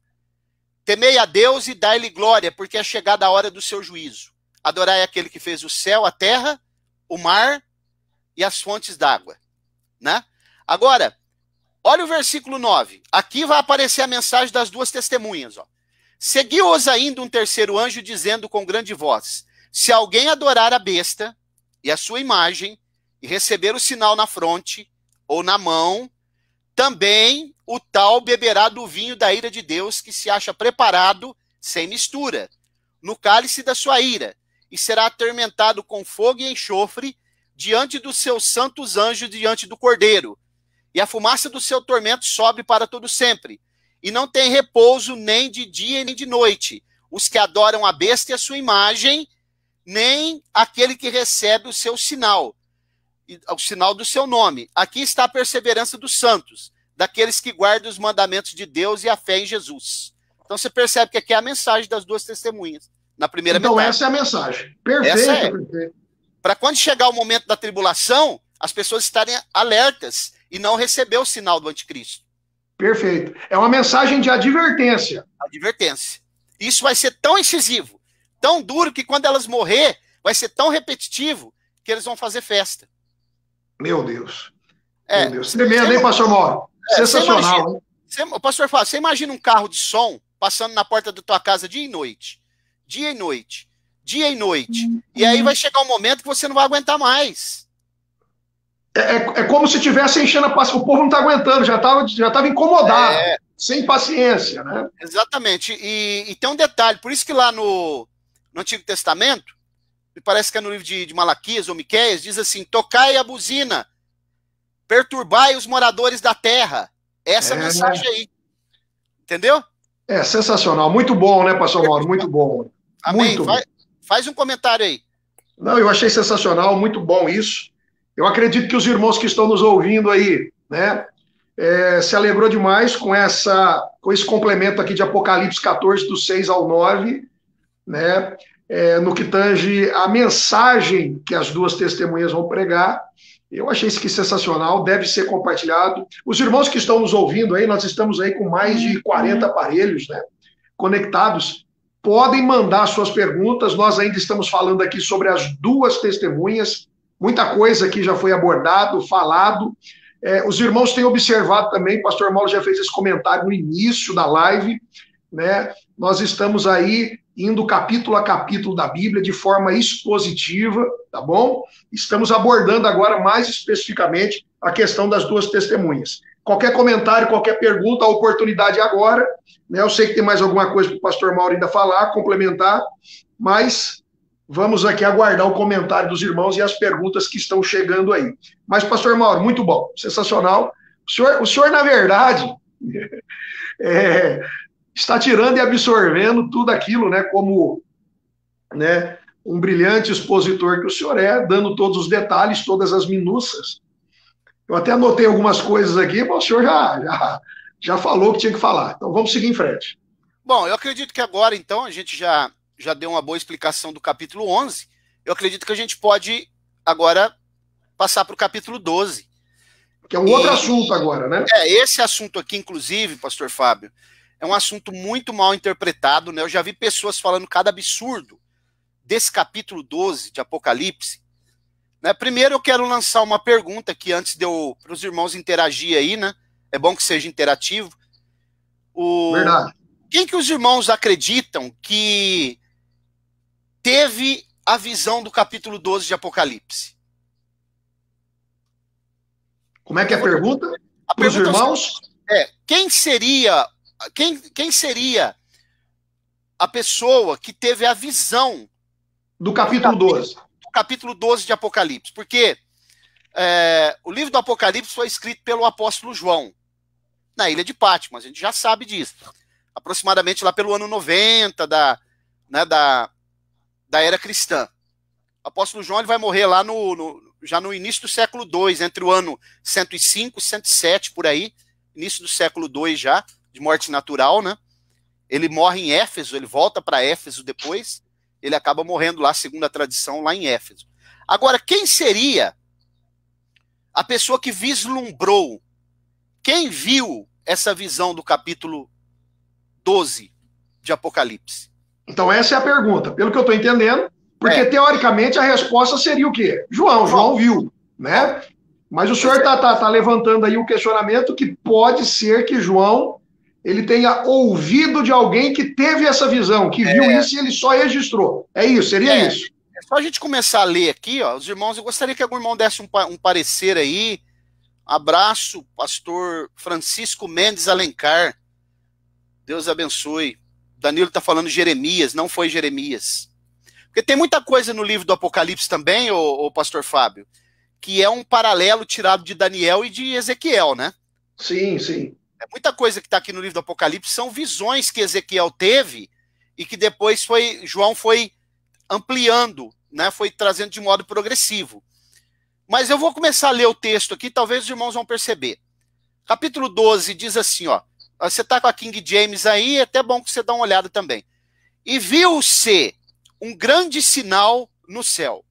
Speaker 1: temei a Deus e dai-lhe glória, porque é chegada a hora do seu juízo. Adorai aquele que fez o céu, a terra, o mar e as fontes d'água. Né? Agora, olha o versículo 9. Aqui vai aparecer a mensagem das duas testemunhas. Ó. Seguiu-os ainda um terceiro anjo, dizendo com grande voz: se alguém adorar a besta e a sua imagem, e receber o sinal na fronte ou na mão, também o tal beberá do vinho da ira de Deus, que se acha preparado, sem mistura, no cálice da sua ira, e será atormentado com fogo e enxofre, diante dos seus santos anjos, diante do Cordeiro. E a fumaça do seu tormento sobe para todo sempre. E não tem repouso nem de dia nem de noite, os que adoram a besta e a sua imagem, nem aquele que recebe o seu sinal, o sinal do seu nome. Aqui está a perseverança dos santos, daqueles que guardam os mandamentos de Deus e a fé em Jesus. Então você percebe que aqui é a mensagem das duas testemunhas, na primeira metade.
Speaker 2: Então essa é a mensagem. Perfeito, perfeito.
Speaker 1: Para quando chegar o momento da tribulação, as pessoas estarem alertas e não receber o sinal do anticristo.
Speaker 2: Perfeito. É uma mensagem de advertência.
Speaker 1: Advertência. Isso vai ser tão incisivo, tão duro, que quando elas morrer, vai ser tão repetitivo que eles vão fazer festa.
Speaker 2: Meu Deus. Meu Deus. Tremendo, hein, pastor Mauro? Sensacional, hein?
Speaker 1: Pastor Fábio, você imagina um carro de som passando na porta da tua casa dia e noite. Dia e noite. Dia e noite. E aí vai chegar um momento que você não vai aguentar mais.
Speaker 2: É como se estivesse enchendo a paciência. O povo não está aguentando, já estava incomodado, sem paciência, né?
Speaker 1: Exatamente. E tem um detalhe, por isso que lá no Antigo Testamento, me parece que é no livro de Malaquias ou Miqueias, diz assim: tocai a buzina, perturbai os moradores da terra. Essa mensagem aí. Entendeu?
Speaker 2: É sensacional. Muito bom, né, pastor Mauro? Muito bom.
Speaker 1: Amém?
Speaker 2: Muito bom.
Speaker 1: Faz um comentário aí.
Speaker 2: Não, eu achei sensacional, muito bom isso. Eu acredito que os irmãos que estão nos ouvindo aí, né, se alegrou demais com esse complemento aqui de Apocalipse 14, do 6 ao 9, né, no que tange a mensagem que as duas testemunhas vão pregar. Eu achei isso aqui sensacional, deve ser compartilhado. Os irmãos que estão nos ouvindo aí, nós estamos aí com mais de 40 aparelhos, né, conectados. Podem mandar suas perguntas, nós ainda estamos falando aqui sobre as duas testemunhas, muita coisa aqui já foi abordado, falado. Os irmãos têm observado também, o pastor Mauro já fez esse comentário no início da live, né? Nós estamos aí indo capítulo a capítulo da Bíblia de forma expositiva, tá bom? Estamos abordando agora mais especificamente a questão das duas testemunhas. Qualquer comentário, qualquer pergunta, a oportunidade é agora, né? Eu sei que tem mais alguma coisa para o pastor Mauro ainda falar, complementar, mas vamos aqui aguardar o comentário dos irmãos e as perguntas que estão chegando aí. Mas, pastor Mauro, muito bom, sensacional. O senhor na verdade, está tirando e absorvendo tudo aquilo, né, como, né, um brilhante expositor que o senhor é, dando todos os detalhes, todas as minúcias. Eu até anotei algumas coisas aqui, mas o senhor já falou o que tinha que falar. Então vamos seguir em frente.
Speaker 1: Bom, eu acredito que agora, então, a gente já deu uma boa explicação do capítulo 11. Eu acredito que a gente pode agora passar para o capítulo 12.
Speaker 2: Que é um outro assunto agora, né?
Speaker 1: Esse assunto aqui, inclusive, pastor Fábio, é um assunto muito mal interpretado, né? Eu já vi pessoas falando cada absurdo desse capítulo 12 de Apocalipse. Né? Primeiro eu quero lançar uma pergunta aqui antes de eu para os irmãos interagir aí, né? É bom que seja interativo.
Speaker 2: Verdade.
Speaker 1: Quem que os irmãos acreditam que teve a visão do capítulo 12 de Apocalipse?
Speaker 2: Como é que é a pergunta?
Speaker 1: Para os
Speaker 2: irmãos?
Speaker 1: Quem seria a pessoa que teve a visão
Speaker 2: do capítulo 12?
Speaker 1: Do capítulo 12 de Apocalipse. Porque o livro do Apocalipse foi escrito pelo apóstolo João, na ilha de Patmos, a gente já sabe disso. Aproximadamente lá pelo ano 90 da era cristã. O apóstolo João ele vai morrer lá já no início do século II, entre o ano 105 e 107, por aí, início do século II já, de morte natural, né? Ele morre em Éfeso, ele volta para Éfeso depois, ele acaba morrendo lá, segundo a tradição, lá em Éfeso. Agora, quem seria a pessoa que vislumbrou, quem viu essa visão do capítulo 12 de Apocalipse?
Speaker 2: Então essa é a pergunta, pelo que eu estou entendendo, porque teoricamente a resposta seria o quê? João viu, né? Mas o senhor está levantando aí o questionamento que pode ser que João ele tenha ouvido de alguém que teve essa visão, que viu isso e ele só registrou. É isso, seria isso.
Speaker 1: É só a gente começar a ler aqui, ó, os irmãos, eu gostaria que algum irmão desse um parecer aí. Abraço, pastor Francisco Mendes Alencar. Deus abençoe. Danilo está falando Jeremias, não foi Jeremias. Porque tem muita coisa no livro do Apocalipse também, ô pastor Fábio, que é um paralelo tirado de Daniel e de Ezequiel, né?
Speaker 2: Sim, sim.
Speaker 1: Muita coisa que está aqui no livro do Apocalipse são visões que Ezequiel teve e que depois João foi ampliando, né? Foi trazendo de modo progressivo. Mas eu vou começar a ler o texto aqui, talvez os irmãos vão perceber. Capítulo 12 diz assim, ó. Você está com a King James aí, é até bom que você dê uma olhada também. E viu-se um grande sinal no céu,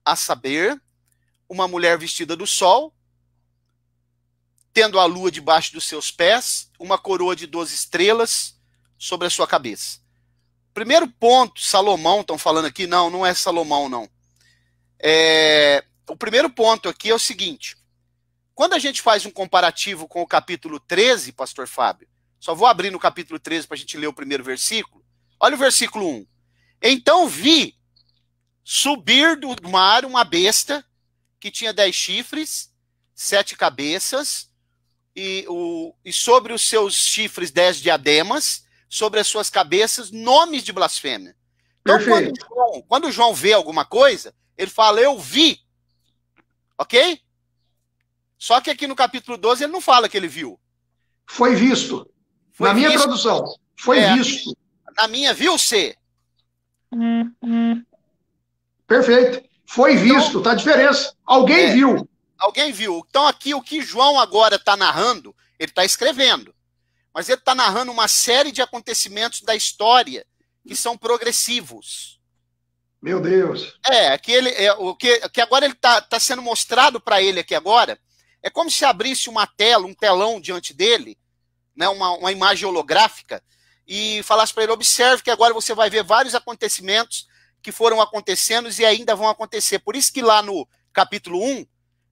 Speaker 1: a saber, uma mulher vestida do sol, tendo a lua debaixo dos seus pés, uma coroa de 12 estrelas sobre a sua cabeça. Primeiro ponto, Salomão, estão falando aqui, não é Salomão, não. O primeiro ponto aqui é o seguinte, quando a gente faz um comparativo com o capítulo 13, pastor Fábio, só vou abrir no capítulo 13 para a gente ler o primeiro versículo, olha o versículo 1. Então vi subir do mar uma besta que tinha 10 chifres, 7 cabeças, e sobre os seus chifres 10 diademas, sobre as suas cabeças nomes de blasfêmia. Então, quando João vê alguma coisa, ele fala, eu vi. Ok? Só que aqui no capítulo 12 ele não fala que ele viu.
Speaker 2: Foi visto. Na minha tradução. Foi visto.
Speaker 1: Na minha, viu-se?
Speaker 2: Perfeito. Foi visto, tá a diferença. Alguém viu.
Speaker 1: Alguém viu. Então aqui o que João agora está narrando, ele está escrevendo. Mas ele está narrando uma série de acontecimentos da história que são progressivos.
Speaker 2: Meu Deus.
Speaker 1: O que agora ele está sendo mostrado para ele aqui agora, é como se abrisse uma tela, um telão diante dele, né, uma imagem holográfica, e falasse para ele, observe que agora você vai ver vários acontecimentos que foram acontecendo e ainda vão acontecer. Por isso que lá no capítulo 1,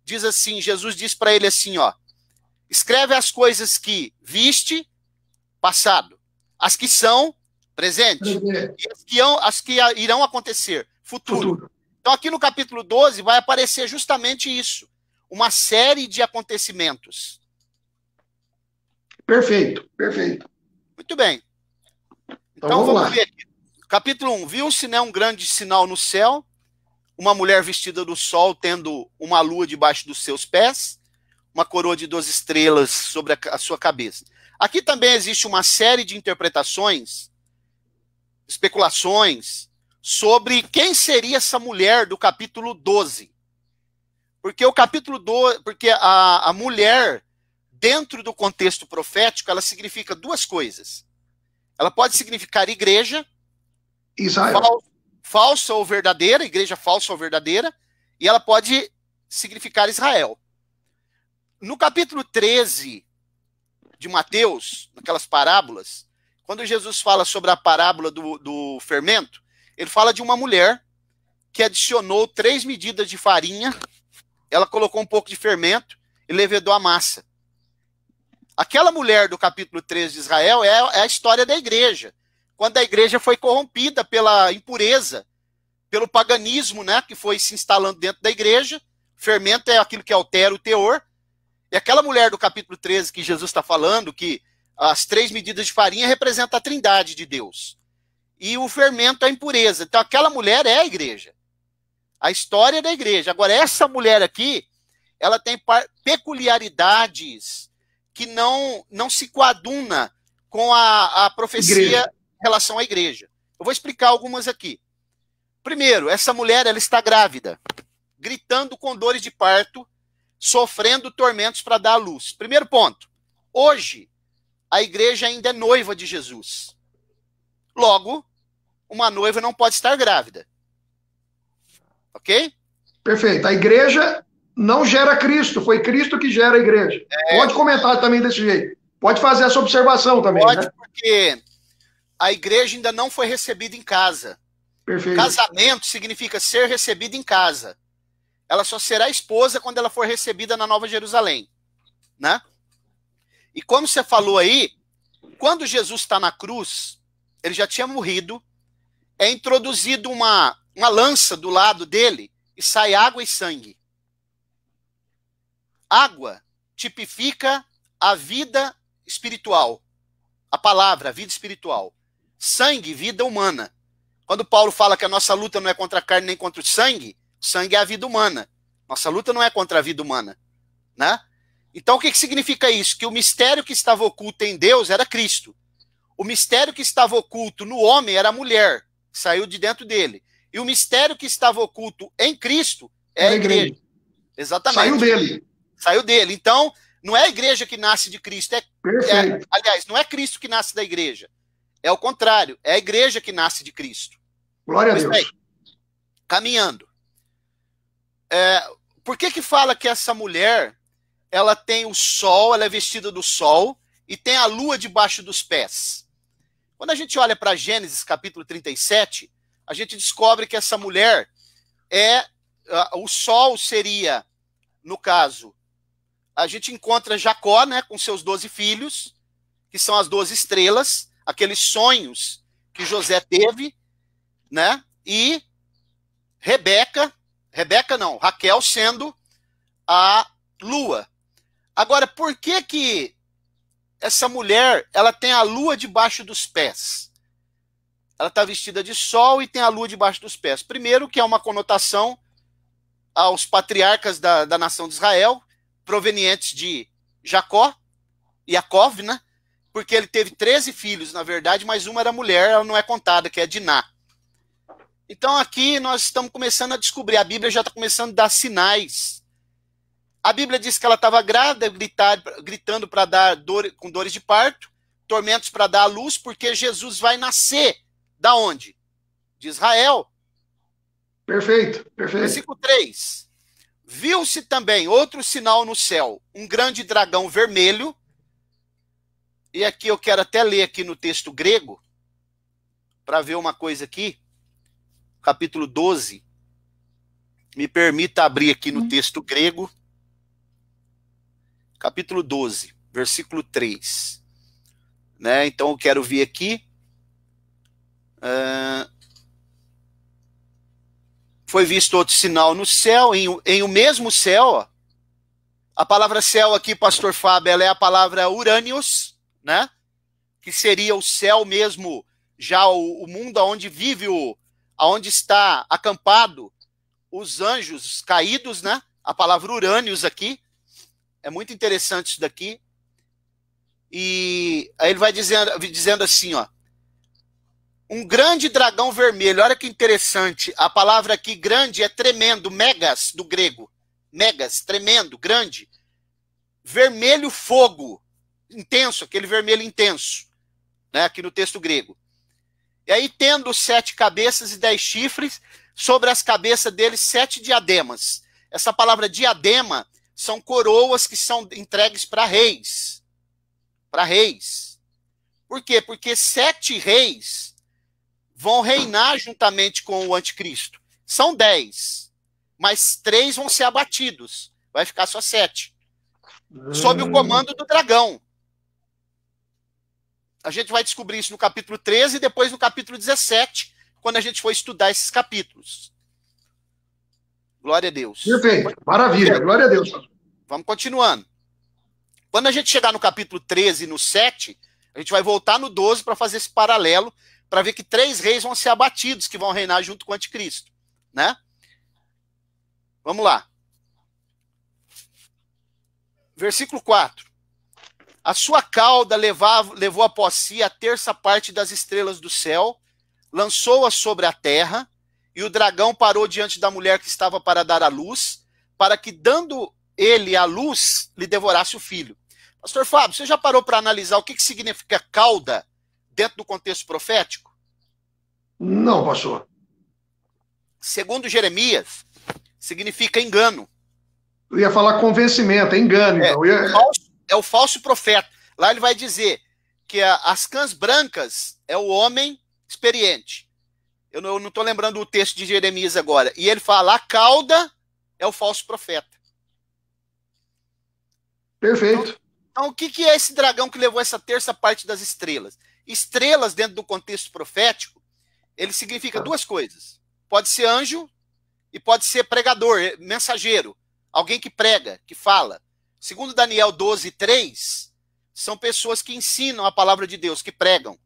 Speaker 1: diz assim, Jesus diz para ele assim, ó, escreve as coisas que viste, passado, as que são, presente, e as que irão acontecer, futuro. Então aqui no capítulo 12 vai aparecer justamente isso, uma série de acontecimentos.
Speaker 2: Perfeito, perfeito.
Speaker 1: Muito bem. Então vamos ver aqui. Capítulo 1, viu-se, né, um grande sinal no céu, uma mulher vestida do sol, tendo uma lua debaixo dos seus pés, uma coroa de 12 estrelas sobre a sua cabeça. Aqui também existe uma série de interpretações, especulações, sobre quem seria essa mulher do capítulo 12. Porque o capítulo 12, porque a mulher, dentro do contexto profético, ela significa duas coisas. Ela pode significar igreja,
Speaker 2: Israel.
Speaker 1: Falsa ou verdadeira, igreja falsa ou verdadeira, e ela pode significar Israel. No capítulo 13 de Mateus, naquelas parábolas, quando Jesus fala sobre a parábola do fermento, ele fala de uma mulher que adicionou 3 medidas de farinha, ela colocou um pouco de fermento e levedou a massa. Aquela mulher do capítulo 13 de Israel é a história da igreja, quando a igreja foi corrompida pela impureza, pelo paganismo, né, que foi se instalando dentro da igreja. Fermento é aquilo que altera o teor. E aquela mulher do capítulo 13 que Jesus está falando, que as 3 medidas de farinha representam a trindade de Deus. E o fermento é a impureza. Então aquela mulher é a igreja. A história da igreja. Agora, essa mulher aqui, ela tem peculiaridades que não se coaduna com a profecia em relação à igreja. Eu vou explicar algumas aqui. Primeiro, essa mulher, ela está grávida, gritando com dores de parto, sofrendo tormentos para dar à luz. Primeiro ponto. Hoje, a igreja ainda é noiva de Jesus. Logo, uma noiva não pode estar grávida. Ok?
Speaker 2: Perfeito. A igreja não gera Cristo, foi Cristo que gera a igreja. Pode comentar também desse jeito. Pode fazer essa observação também.
Speaker 1: Pode,
Speaker 2: né?
Speaker 1: Porque a igreja ainda não foi recebida em casa.
Speaker 2: Perfeito.
Speaker 1: Casamento significa ser recebida em casa. Ela só será esposa quando ela for recebida na Nova Jerusalém, né? E como você falou aí, quando Jesus está na cruz, ele já tinha morrido, é introduzido uma lança do lado dele e sai água e sangue. Água tipifica a vida espiritual, a palavra, a vida espiritual. Sangue, vida humana. Quando Paulo fala que a nossa luta não é contra a carne nem contra o sangue é a vida humana. Nossa luta não é contra a vida humana, né? Então o que significa isso? Que o mistério que estava oculto em Deus era Cristo. O mistério que estava oculto no homem era a mulher, que saiu de dentro dele. E o mistério que estava oculto em Cristo é a igreja. Exatamente.
Speaker 2: Saiu dele.
Speaker 1: Saiu dele. Então, não é a igreja que nasce de Cristo. Aliás, não é Cristo que nasce da igreja. É o contrário. É a igreja que nasce de Cristo.
Speaker 2: Glória a Deus. Bem,
Speaker 1: caminhando. Por que fala que essa mulher, ela tem o sol, ela é vestida do sol e tem a lua debaixo dos pés? Quando a gente olha para Gênesis capítulo 37, a gente descobre que essa mulher o sol seria, no caso, a gente encontra Jacó, né, com seus 12 filhos, que são as 12 estrelas, aqueles sonhos que José teve, né, e Raquel sendo a lua. Agora, por que essa mulher, ela tem a lua debaixo dos pés? Ela está vestida de sol e tem a lua debaixo dos pés. Primeiro, que é uma conotação aos patriarcas da nação de Israel, provenientes de Jacó, Yaakov, né? porque ele teve 13 filhos, na verdade, mas uma era mulher, ela não é contada, que é Diná. Então aqui nós estamos começando a descobrir, a Bíblia já está começando a dar sinais. A Bíblia diz que ela estava grávida, gritando para dar com dores de parto, tormentos para dar à luz, porque Jesus vai nascer. Da onde? De Israel.
Speaker 2: Perfeito, perfeito.
Speaker 1: Versículo 3. Viu-se também outro sinal no céu, um grande dragão vermelho. E aqui eu quero até ler aqui no texto grego, para ver uma coisa aqui. Capítulo 12. Me permita abrir aqui no texto grego. Capítulo 12, versículo 3. Né? Então eu quero ver aqui. Foi visto outro sinal no céu, em o mesmo céu. Ó. A palavra céu aqui, pastor Fábio, ela é a palavra urânios, né? Que seria o céu mesmo, já o mundo onde vive, onde está acampado os anjos caídos, né? A palavra urânios aqui. É muito interessante isso daqui. E aí ele vai dizendo assim, ó. Um grande dragão vermelho. Olha que interessante. A palavra aqui grande é tremendo, megas do grego. Megas, tremendo, grande. Vermelho fogo. Intenso, aquele vermelho intenso. Né, aqui no texto grego. E aí tendo 7 cabeças e 10 chifres, sobre as cabeças deles 7 diademas. Essa palavra diadema são coroas que são entregues para reis. Para reis. Por quê? Porque 7 reis vão reinar juntamente com o anticristo. São 10, mas 3 vão ser abatidos. Vai ficar só 7. Sob o comando do dragão. A gente vai descobrir isso no capítulo 13 e depois no capítulo 17, quando a gente for estudar esses capítulos. Glória a Deus.
Speaker 2: Perfeito. Maravilha. Glória a Deus.
Speaker 1: Vamos continuando. Quando a gente chegar no capítulo 13 e no 7, a gente vai voltar no 12 para fazer esse paralelo, para ver que 3 reis vão ser abatidos, que vão reinar junto com o anticristo. Né? Vamos lá. Versículo 4. A sua cauda levou após si a terça parte das estrelas do céu, lançou-as sobre a terra, e o dragão parou diante da mulher que estava para dar à luz, para que, dando ele a luz, lhe devorasse o filho. Pastor Fábio, você já parou para analisar o que significa cauda dentro do contexto profético?
Speaker 2: Não, pastor.
Speaker 1: Segundo Jeremias, significa engano.
Speaker 2: Eu ia falar convencimento, é engano. Então.
Speaker 1: É o falso profeta. Lá ele vai dizer que as cãs brancas é o homem experiente. Eu não estou lembrando o texto de Jeremias agora. E ele fala, a cauda é o falso profeta.
Speaker 2: Perfeito.
Speaker 1: Então o que é esse dragão que levou essa terça parte das estrelas? Estrelas, dentro do contexto profético, ele significa 2 coisas. Pode ser anjo e pode ser pregador, mensageiro. Alguém que prega, que fala. Segundo Daniel 12:3, são pessoas que ensinam a palavra de Deus, que pregam.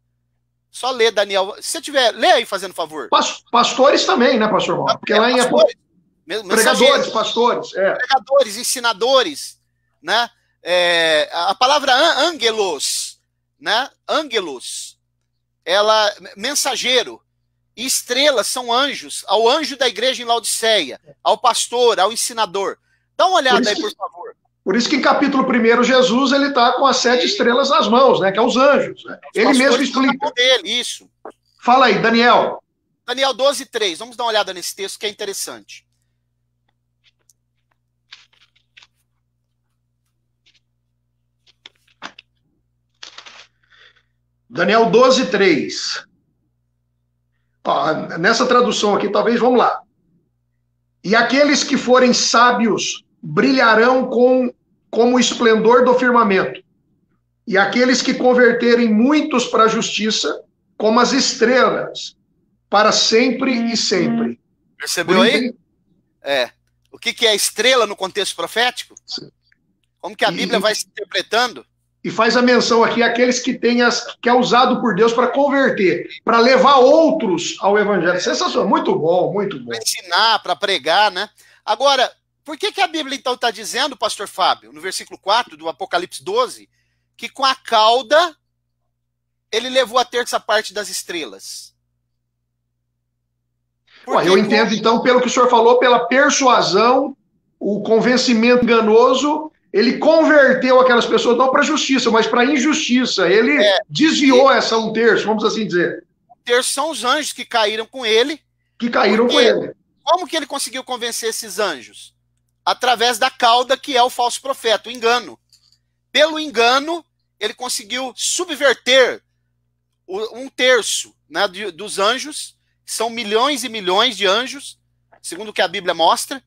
Speaker 1: Só lê Daniel. Se você tiver, lê aí, fazendo favor.
Speaker 2: Pastores também, né, pastor Mauro? Porque lá em pregadores, pastores.
Speaker 1: Pregadores, ensinadores, né? A palavra angelos, né? Angelos, ela, mensageiro. E estrelas são anjos. Ao anjo da igreja em Laodiceia, ao pastor, ao ensinador. Dá uma olhada aí, por favor.
Speaker 2: Por isso que em capítulo 1, Jesus ele está com as 7 estrelas nas mãos, né? Que é os anjos. Né? Ele mesmo explica.
Speaker 1: Dele, isso.
Speaker 2: Fala aí, Daniel.
Speaker 1: Daniel 12:3. Vamos dar uma olhada nesse texto que é interessante.
Speaker 2: Daniel 12:3. Nessa tradução aqui, talvez, vamos lá. E aqueles que forem sábios brilharão como o esplendor do firmamento. E aqueles que converterem muitos para a justiça, como as estrelas, para sempre e sempre.
Speaker 1: Percebeu aí? O que é estrela no contexto profético?
Speaker 2: Sim.
Speaker 1: Como que a Bíblia vai se interpretando?
Speaker 2: E faz a menção aqui àqueles que que é usado por Deus para converter, para levar outros ao evangelho. Sensacional, muito bom, muito bom.
Speaker 1: Para ensinar, para pregar, né? Agora, por que a Bíblia então está dizendo, pastor Fábio, no versículo 4 do Apocalipse 12, que com a cauda ele levou a terça parte das estrelas?
Speaker 2: Eu entendo, então, pelo que o senhor falou, pela persuasão, o convencimento enganoso, ele converteu aquelas pessoas não para a justiça, mas para a injustiça. Ele desviou essa um terço, vamos assim dizer.
Speaker 1: Um terço são os anjos que caíram com ele.
Speaker 2: Que caíram com ele.
Speaker 1: Como que ele conseguiu convencer esses anjos? Através da cauda, que é o falso profeta, o engano. Pelo engano, ele conseguiu subverter um terço, né, dos anjos, que são milhões e milhões de anjos, segundo o que a Bíblia mostra,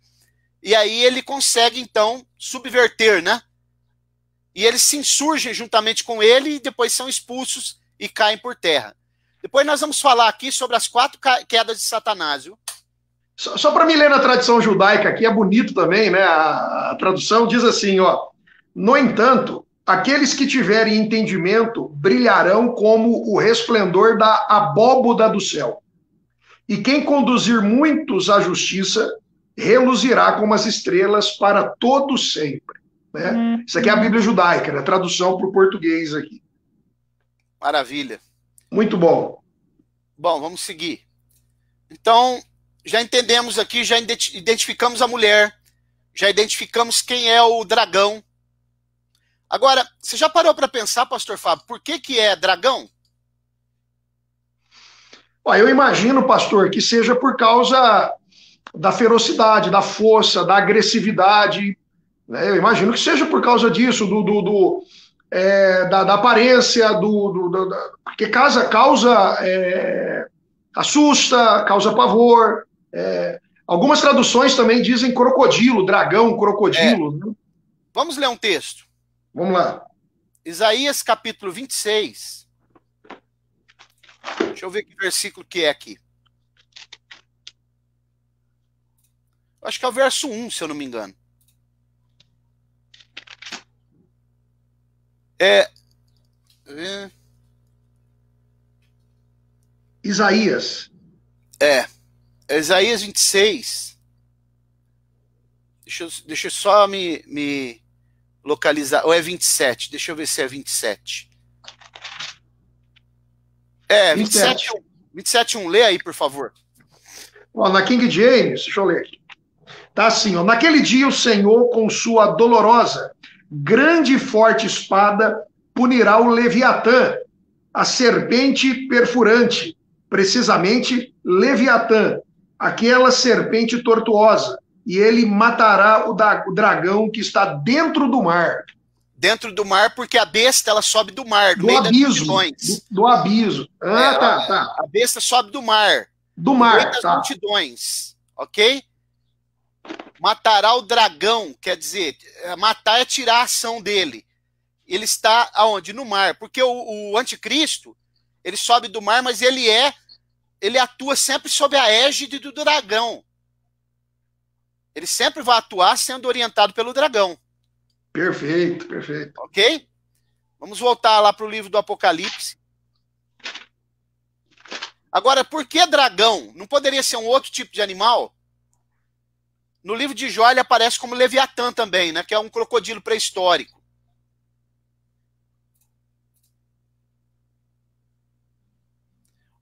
Speaker 1: e aí ele consegue, então, subverter, né? E eles se insurgem juntamente com ele e depois são expulsos e caem por terra. Depois nós vamos falar aqui sobre as 4 quedas de Satanás, viu?
Speaker 2: Só para me ler na tradição judaica aqui, é bonito também, né? A tradução diz assim, ó: no entanto, aqueles que tiverem entendimento brilharão como o resplendor da abóboda do céu. E quem conduzir muitos à justiça reluzirá como as estrelas para todo sempre. Né? Isso aqui é a Bíblia judaica, né? Tradução para o português aqui.
Speaker 1: Maravilha.
Speaker 2: Muito bom.
Speaker 1: Bom, vamos seguir. Então, já entendemos aqui, já identificamos a mulher, já identificamos quem é o dragão. Agora, você já parou para pensar, pastor Fábio, por que é dragão?
Speaker 2: Eu imagino, pastor, que seja por causa da ferocidade, da força, da agressividade. Né? Eu imagino que seja por causa disso, da aparência, porque causa assusta, causa pavor. Algumas traduções também dizem crocodilo, dragão, crocodilo. Né?
Speaker 1: Vamos ler um texto.
Speaker 2: Vamos lá.
Speaker 1: Isaías capítulo 26. Deixa eu ver que versículo que é aqui. Acho que é o verso 1, se eu não me engano.
Speaker 2: Isaías.
Speaker 1: Isaías 26. Deixa eu só me localizar. Ou é 27? Deixa eu ver se é 27. 27.1. Lê aí, por favor.
Speaker 2: Na King James, deixa eu ler aqui. Tá assim, ó: naquele dia o Senhor, com sua dolorosa, grande e forte espada, punirá o Leviatã, a serpente perfurante, precisamente Leviatã, aquela serpente tortuosa, e ele matará o dragão que está dentro do mar.
Speaker 1: Dentro do mar, porque a besta ela sobe do mar,
Speaker 2: do meio abismo, das multidões. Do abismo. Tá.
Speaker 1: A besta sobe do mar.
Speaker 2: Do mar,
Speaker 1: meio das multidões, ok? Matará o dragão, quer dizer, matar é tirar a ação dele. Ele está aonde? No mar. Porque o anticristo, ele sobe do mar, mas ele atua sempre sob a égide do dragão. Ele sempre vai atuar sendo orientado pelo dragão.
Speaker 2: Perfeito, perfeito.
Speaker 1: Ok? Vamos voltar lá para o livro do Apocalipse. Agora, por que dragão? Não poderia ser um outro tipo de animal? No livro de Jó ele aparece como Leviatã também, né? Que é um crocodilo pré-histórico.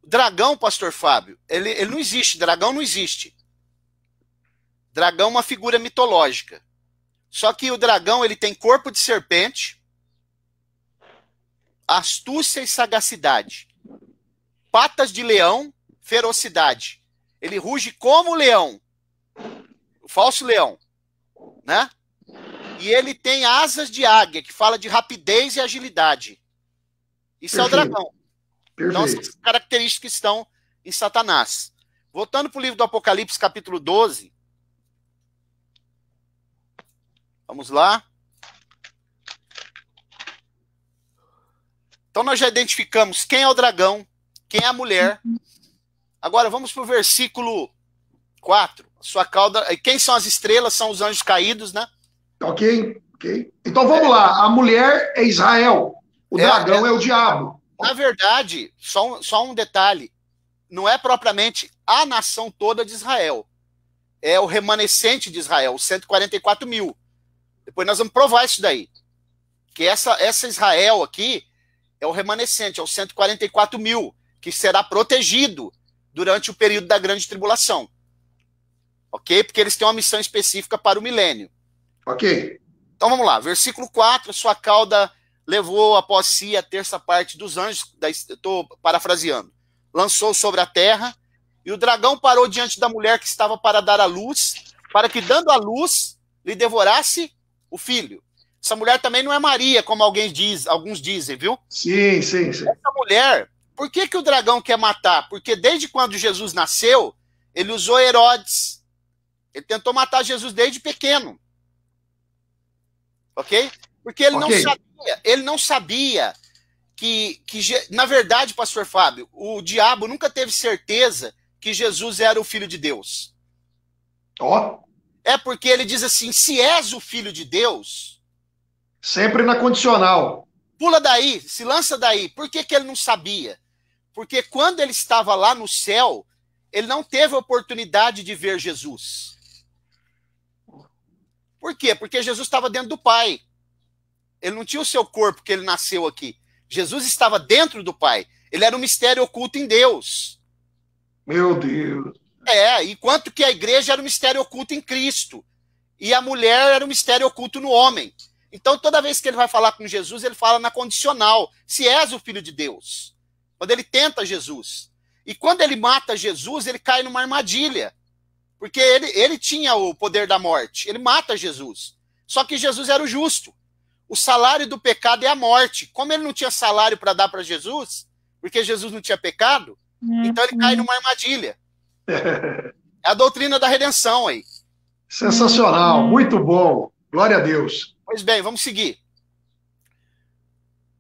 Speaker 1: O dragão, pastor Fábio, ele não existe. Dragão não existe. Dragão é uma figura mitológica. Só que o dragão ele tem corpo de serpente, astúcia e sagacidade. Patas de leão, ferocidade. Ele ruge como o leão. O falso leão, né? E ele tem asas de águia, que fala de rapidez e agilidade. Isso Perfeito. É o dragão. Perfeito. Então, essas características estão em Satanás. Voltando para o livro do Apocalipse, capítulo 12. Vamos lá. Então, nós já identificamos quem é o dragão, quem é a mulher. Agora, vamos para o versículo 4. Sua cauda. Quem são as estrelas? São os anjos caídos, né?
Speaker 2: Ok. Então vamos lá. A mulher é Israel. O dragão é o diabo.
Speaker 1: Na verdade, só um detalhe. Não é propriamente a nação toda de Israel. É o remanescente de Israel, os 144 mil. Depois nós vamos provar isso daí. Que essa Israel aqui é o remanescente, é os 144 mil, que será protegido durante o período da grande tribulação. Ok? Porque eles têm uma missão específica para o milênio.
Speaker 2: Ok.
Speaker 1: Então vamos lá, versículo 4, sua cauda levou após si a terça parte dos anjos, estou parafraseando, lançou sobre a terra, e o dragão parou diante da mulher que estava para dar à luz, para que, dando à luz, lhe devorasse o filho. Essa mulher também não é Maria, como alguns dizem, viu?
Speaker 2: Sim, sim, sim.
Speaker 1: Essa mulher, por que o dragão quer matar? Porque desde quando Jesus nasceu, ele usou Herodes. Ele tentou matar Jesus desde pequeno. Ok? Porque ele não sabia que, na verdade, pastor Fábio, o diabo nunca teve certeza que Jesus era o filho de Deus.
Speaker 2: Ó.
Speaker 1: É porque ele diz assim, se és o filho de Deus...
Speaker 2: Sempre na condicional.
Speaker 1: Pula daí, se lança daí. Por que ele não sabia? Porque quando ele estava lá no céu, ele não teve a oportunidade de ver Jesus. Por quê? Porque Jesus estava dentro do Pai. Ele não tinha o seu corpo que ele nasceu aqui. Jesus estava dentro do Pai. Ele era um mistério oculto em Deus.
Speaker 2: Meu Deus.
Speaker 1: Enquanto que a igreja era um mistério oculto em Cristo. E a mulher era um mistério oculto no homem. Então, toda vez que ele vai falar com Jesus, ele fala na condicional. Se és o filho de Deus. Quando ele tenta Jesus. E quando ele mata Jesus, ele cai numa armadilha. Porque ele tinha o poder da morte. Ele mata Jesus. Só que Jesus era o justo. O salário do pecado é a morte. Como ele não tinha salário para dar para Jesus, porque Jesus não tinha pecado, então ele cai numa armadilha. É a doutrina da redenção aí.
Speaker 2: Sensacional, muito bom. Glória a Deus.
Speaker 1: Pois bem, vamos seguir.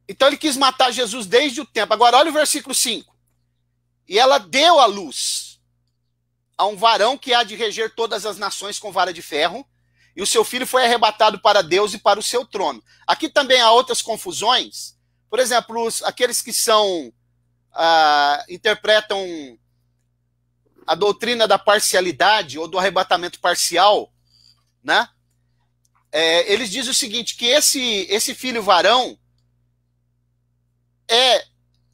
Speaker 1: Então ele quis matar Jesus desde o tempo. Agora olha o versículo 5. E ela deu à luz a um varão que há de reger todas as nações com vara de ferro, e o seu filho foi arrebatado para Deus e para o seu trono. Aqui também há outras confusões. Por exemplo, aqueles que interpretam a doutrina da parcialidade ou do arrebatamento parcial, né? Eles dizem o seguinte, que esse filho varão é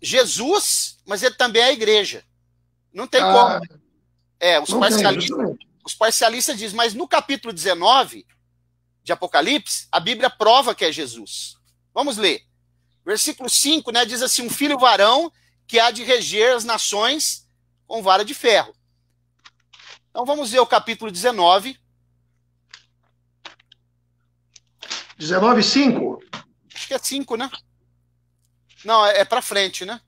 Speaker 1: Jesus, mas ele também é a igreja. Não tem como. Os parcialistas dizem, mas no capítulo 19 de Apocalipse, a Bíblia prova que é Jesus. Vamos ler. Versículo 5, né, diz assim, um filho varão que há de reger as nações com vara de ferro. Então vamos ver o capítulo 19.
Speaker 2: 19:5?
Speaker 1: Acho que é 5, né? Não, é para frente, né?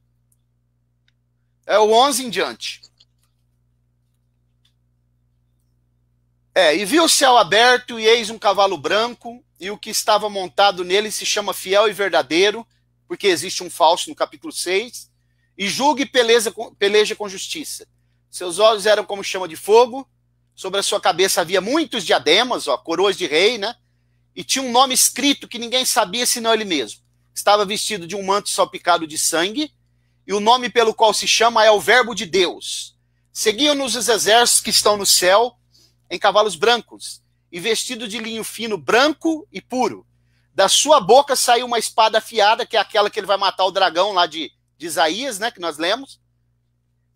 Speaker 1: É o 11 em diante. E viu o céu aberto, e eis um cavalo branco, e o que estava montado nele se chama Fiel e Verdadeiro, porque existe um falso no capítulo 6, e julga e peleja com justiça. Seus olhos eram como chama de fogo, sobre a sua cabeça havia muitos diademas, coroas de rei, né? E tinha um nome escrito que ninguém sabia senão ele mesmo. Estava vestido de um manto salpicado de sangue, e o nome pelo qual se chama é o Verbo de Deus. Seguiam-nos os exércitos que estão no céu, em cavalos brancos, e vestido de linho fino, branco e puro. Da sua boca saiu uma espada afiada, que é aquela que ele vai matar o dragão lá de Isaías, né, que nós lemos,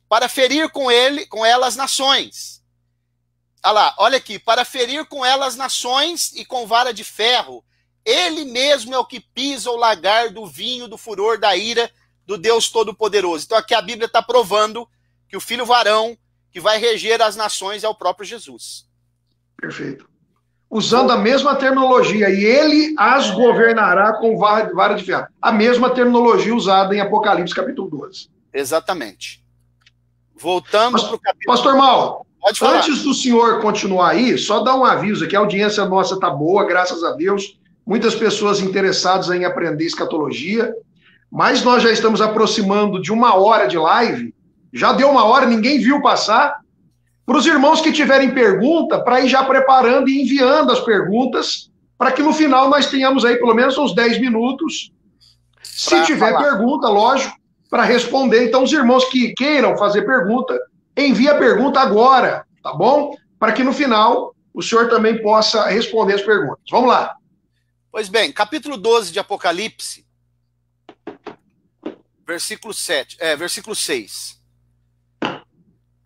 Speaker 1: para ferir com ela as nações. Olha aqui, para ferir com ela as nações e com vara de ferro. Ele mesmo é o que pisa o lagar do vinho do furor da ira do Deus Todo-Poderoso. Então aqui a Bíblia está provando que o filho varão que vai reger as nações é o próprio Jesus.
Speaker 2: Perfeito. Usando a mesma terminologia, e ele as governará com vara de ferro. A mesma terminologia usada em Apocalipse capítulo 12.
Speaker 1: Exatamente. Voltando para o capítulo...
Speaker 2: Pastor Mauro,
Speaker 1: pode falar.
Speaker 2: Antes do senhor continuar aí, só dar um aviso aqui, a audiência nossa está boa, graças a Deus. Muitas pessoas interessadas em aprender escatologia, mas nós já estamos aproximando de 1 hora de live. Já deu 1 hora, ninguém viu passar. Para os irmãos que tiverem pergunta, para ir já preparando e enviando as perguntas, para que no final nós tenhamos aí pelo menos uns 10 minutos. Se tiver pergunta, lógico, para responder. Então, os irmãos que queiram fazer pergunta, envie a pergunta agora, tá bom? Para que no final o senhor também possa responder as perguntas. Vamos lá.
Speaker 1: Pois bem, capítulo 12 de Apocalipse versículo 7, versículo 6.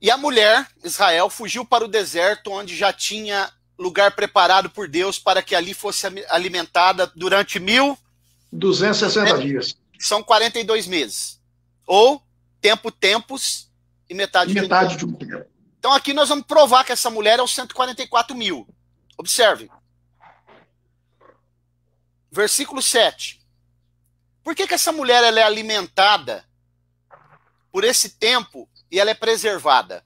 Speaker 1: E a mulher, Israel, fugiu para o deserto, onde já tinha lugar preparado por Deus para que ali fosse alimentada durante
Speaker 2: 1.260 dias.
Speaker 1: São 42 meses. Ou tempos e metade
Speaker 2: de um tempo.
Speaker 1: Então aqui nós vamos provar que essa mulher é os 144 mil. Observe. Versículo 7. Por que essa mulher ela é alimentada por esse tempo e ela é preservada?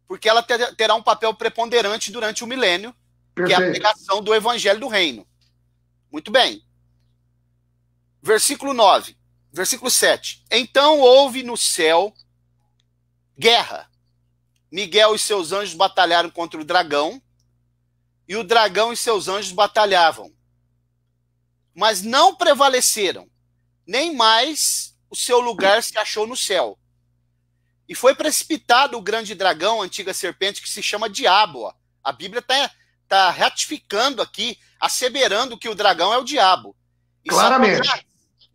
Speaker 1: Porque ela terá um papel preponderante durante o milênio,
Speaker 2: Perfeito.
Speaker 1: que é a pregação do evangelho do reino. Muito bem. Versículo 9. Versículo 7. Então houve no céu guerra. Miguel e seus anjos batalharam contra o dragão, e o dragão e seus anjos batalhavam. Mas não prevaleceram, nem mais o seu lugar se achou no céu. E foi precipitado o grande dragão, a antiga serpente, que se chama Diabo. Ó. A Bíblia está ratificando aqui, asseverando que o dragão é o diabo.
Speaker 2: Claramente.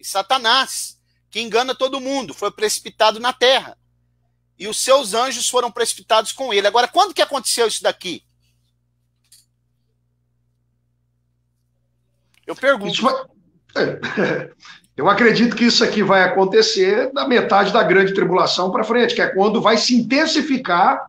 Speaker 1: Satanás, que engana todo mundo, foi precipitado na terra. E os seus anjos foram precipitados com ele. Agora, quando que aconteceu isso daqui? Eu pergunto.
Speaker 2: Eu acredito que isso aqui vai acontecer da metade da grande tribulação para frente, que é quando vai se intensificar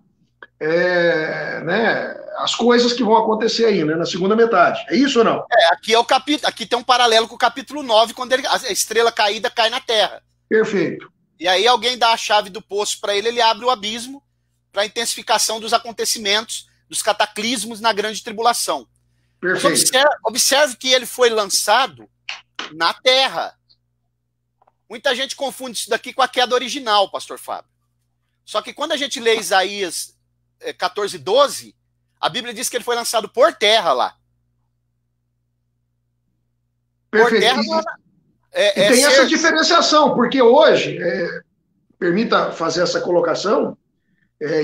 Speaker 2: as coisas que vão acontecer aí, né, na segunda metade. É isso ou não?
Speaker 1: Aqui é o capítulo, aqui tem um paralelo com o capítulo 9, quando a estrela caída cai na terra.
Speaker 2: Perfeito.
Speaker 1: E aí alguém dá a chave do poço para ele, ele abre o abismo para a intensificação dos acontecimentos, dos cataclismos na grande tribulação.
Speaker 2: Perfeito.
Speaker 1: Mas observe que ele foi lançado na terra. Muita gente confunde isso daqui com a queda original, pastor Fábio. Só que quando a gente lê Isaías 14:12, a Bíblia diz que ele foi lançado por terra lá.
Speaker 2: Perfeito.
Speaker 1: Por terra,
Speaker 2: e tem essa diferenciação, porque hoje, permita fazer essa colocação,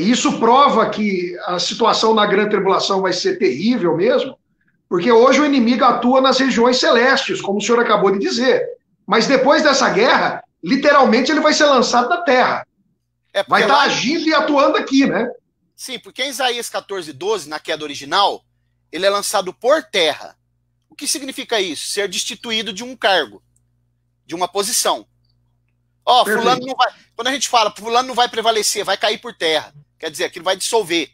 Speaker 2: isso prova que a situação na grande tribulação vai ser terrível mesmo, porque hoje o inimigo atua nas regiões celestes, como o senhor acabou de dizer. Mas depois dessa guerra, literalmente ele vai ser lançado na terra. Vai estar agindo e atuando aqui, né?
Speaker 1: Sim, porque em Isaías 14:12, na queda original, ele é lançado por terra. O que significa isso? Ser destituído de um cargo, de uma posição. Fulano não vai. Quando a gente fala, fulano não vai prevalecer, vai cair por terra. Quer dizer, que ele vai dissolver.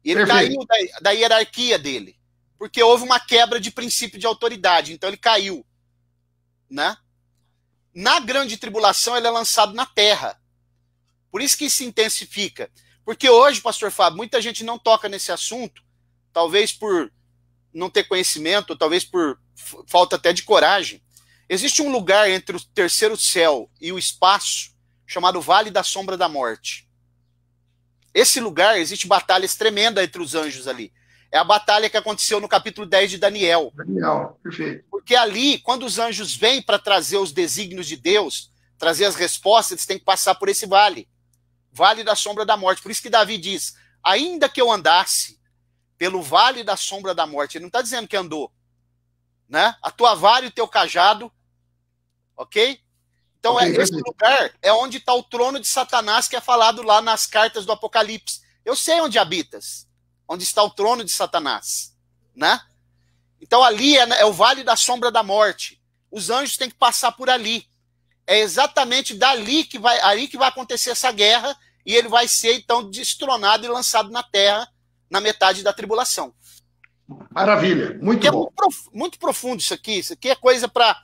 Speaker 1: E ele caiu da hierarquia dele. Porque houve uma quebra de princípio de autoridade. Então ele caiu. Né? Na grande tribulação, ele é lançado na terra. Por isso que se intensifica. Porque hoje, pastor Fábio, muita gente não toca nesse assunto, talvez por não ter conhecimento, ou talvez por falta até de coragem. Existe um lugar entre o terceiro céu e o espaço, chamado Vale da Sombra da Morte. Esse lugar, existe batalhas tremendas entre os anjos ali. É a batalha que aconteceu no capítulo 10 de Daniel.
Speaker 2: Daniel, perfeito.
Speaker 1: Porque ali, quando os anjos vêm para trazer os desígnios de Deus, trazer as respostas, eles têm que passar por esse vale. Vale da Sombra da Morte. Por isso que Davi diz, ainda que eu andasse pelo Vale da Sombra da Morte, ele não está dizendo que andou, né? A tua vara e o teu cajado, ok? Então, esse lugar é onde está o trono de Satanás, que é falado lá nas cartas do Apocalipse. Eu sei onde habitas, onde está o trono de Satanás, né? Então, ali é o Vale da Sombra da Morte. Os anjos têm que passar por ali. É exatamente dali que vai acontecer essa guerra, e ele vai ser, então, destronado e lançado na terra na metade da tribulação.
Speaker 2: Maravilha, muito bom.
Speaker 1: Muito profundo isso aqui. Isso aqui é coisa para...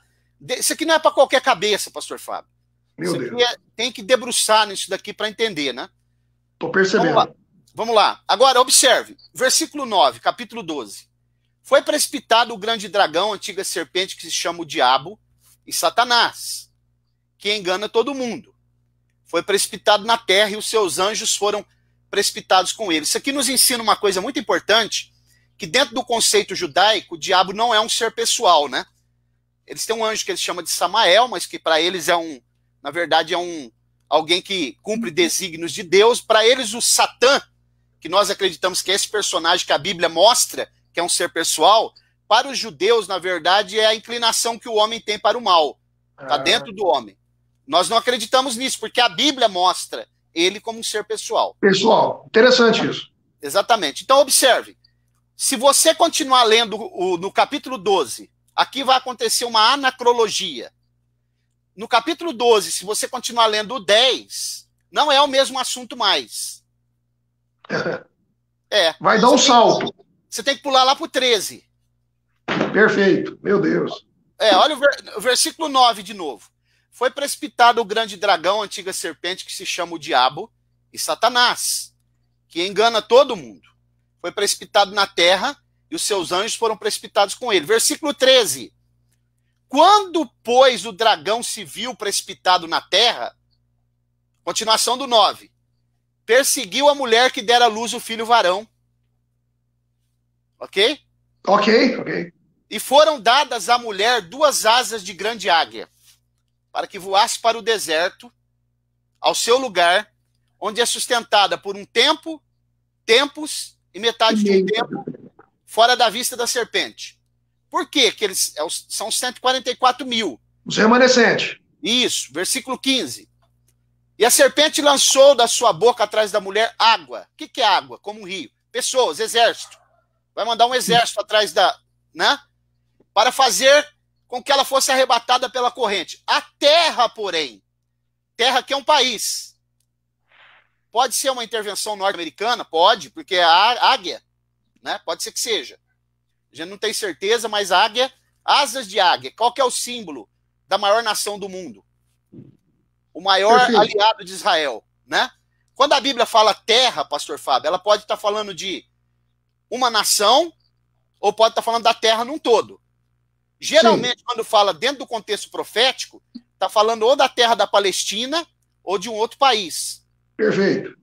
Speaker 1: Isso aqui não é para qualquer cabeça, pastor Fábio.
Speaker 2: Meu
Speaker 1: Deus. Tem que debruçar nisso daqui para entender, né?
Speaker 2: Estou percebendo.
Speaker 1: Vamos lá. Agora, observe. Versículo 9, capítulo 12. Foi precipitado o grande dragão, a antiga serpente, que se chama o Diabo, e Satanás, que engana todo mundo. Foi precipitado na terra e os seus anjos foram precipitados com ele. Isso aqui nos ensina uma coisa muito importante, que dentro do conceito judaico, o diabo não é um ser pessoal, né? Eles têm um anjo que eles chamam de Samael, mas que para eles na verdade alguém que cumpre desígnios de Deus. Para eles, o Satã, que nós acreditamos que é esse personagem que a Bíblia mostra, que é um ser pessoal, para os judeus, na verdade, é a inclinação que o homem tem para o mal. Está dentro do homem. Nós não acreditamos nisso, porque a Bíblia mostra ele como um ser pessoal.
Speaker 2: Pessoal, interessante isso.
Speaker 1: Exatamente. Então, observe. Se você continuar lendo no capítulo 12, aqui vai acontecer uma anacrologia. No capítulo 12, se você continuar lendo o 10, não é o mesmo assunto mais.
Speaker 2: Vai dar um salto.
Speaker 1: Você tem que pular lá para o 13.
Speaker 2: Perfeito, meu Deus.
Speaker 1: Olha o versículo 9 de novo. Foi precipitado o grande dragão, a antiga serpente, que se chama o diabo e Satanás, que engana todo mundo. Foi precipitado na terra e os seus anjos foram precipitados com ele. Versículo 13. Quando, pois, o dragão se viu precipitado na terra, continuação do 9, perseguiu a mulher que dera à luz o filho varão. Ok?
Speaker 2: Ok.
Speaker 1: E foram dadas à mulher 2 asas de grande águia, para que voasse para o deserto, ao seu lugar, onde é sustentada por um tempo, tempos e metade de um tempo, fora da vista da serpente. Por quê? Que eles são 144 mil.
Speaker 2: Os remanescentes.
Speaker 1: Isso, versículo 15. E a serpente lançou da sua boca atrás da mulher água. O que é água? Como um rio. Pessoas, exército. Vai mandar um exército atrás da... né? Para fazer com que ela fosse arrebatada pela corrente. A terra, porém, terra que é um país. Pode ser uma intervenção norte-americana? Pode, porque a águia, né? Pode ser que seja. A gente não tem certeza, mas a águia, asas de águia. Qual que é o símbolo da maior nação do mundo? O maior aliado de Israel, né? Quando a Bíblia fala terra, pastor Fábio, ela pode estar falando de uma nação ou pode estar falando da terra num todo. Geralmente, quando fala dentro do contexto profético, está falando ou da terra da Palestina ou de um outro país.
Speaker 2: Perfeito.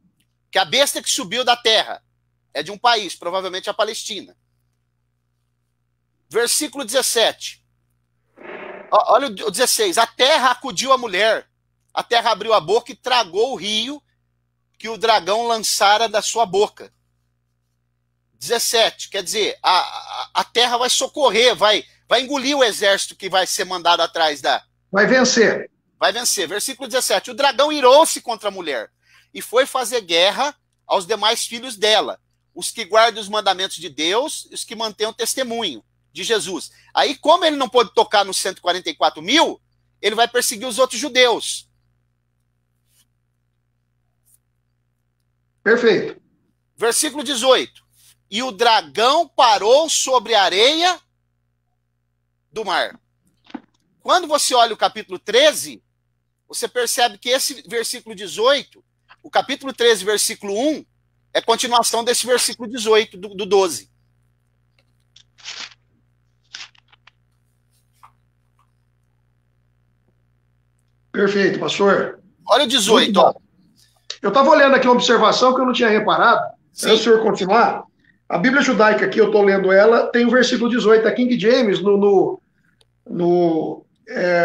Speaker 1: Que a besta que subiu da terra é de um país, provavelmente a Palestina. Versículo 17. Olha o 16. A terra acudiu a mulher, a terra abriu a boca e tragou o rio que o dragão lançara da sua boca. 17. Quer dizer, a terra vai socorrer, vai engolir o exército que vai ser mandado atrás da...
Speaker 2: Vai vencer.
Speaker 1: Vai vencer. Versículo 17. O dragão irou-se contra a mulher e foi fazer guerra aos demais filhos dela, os que guardam os mandamentos de Deus e os que mantêm o testemunho de Jesus. Aí, como ele não pôde tocar nos 144 mil, ele vai perseguir os outros judeus.
Speaker 2: Perfeito.
Speaker 1: Versículo 18. E o dragão parou sobre a areia do mar. Quando você olha o capítulo 13, você percebe que esse versículo 18, o capítulo 13, versículo 1, é continuação desse versículo 18 do 12.
Speaker 2: Perfeito, pastor.
Speaker 1: Olha o 18, ó.
Speaker 2: Eu estava olhando aqui uma observação que eu não tinha reparado. Antes do senhor continuar, a Bíblia judaica aqui, eu estou lendo ela, tem o versículo 18. A King James,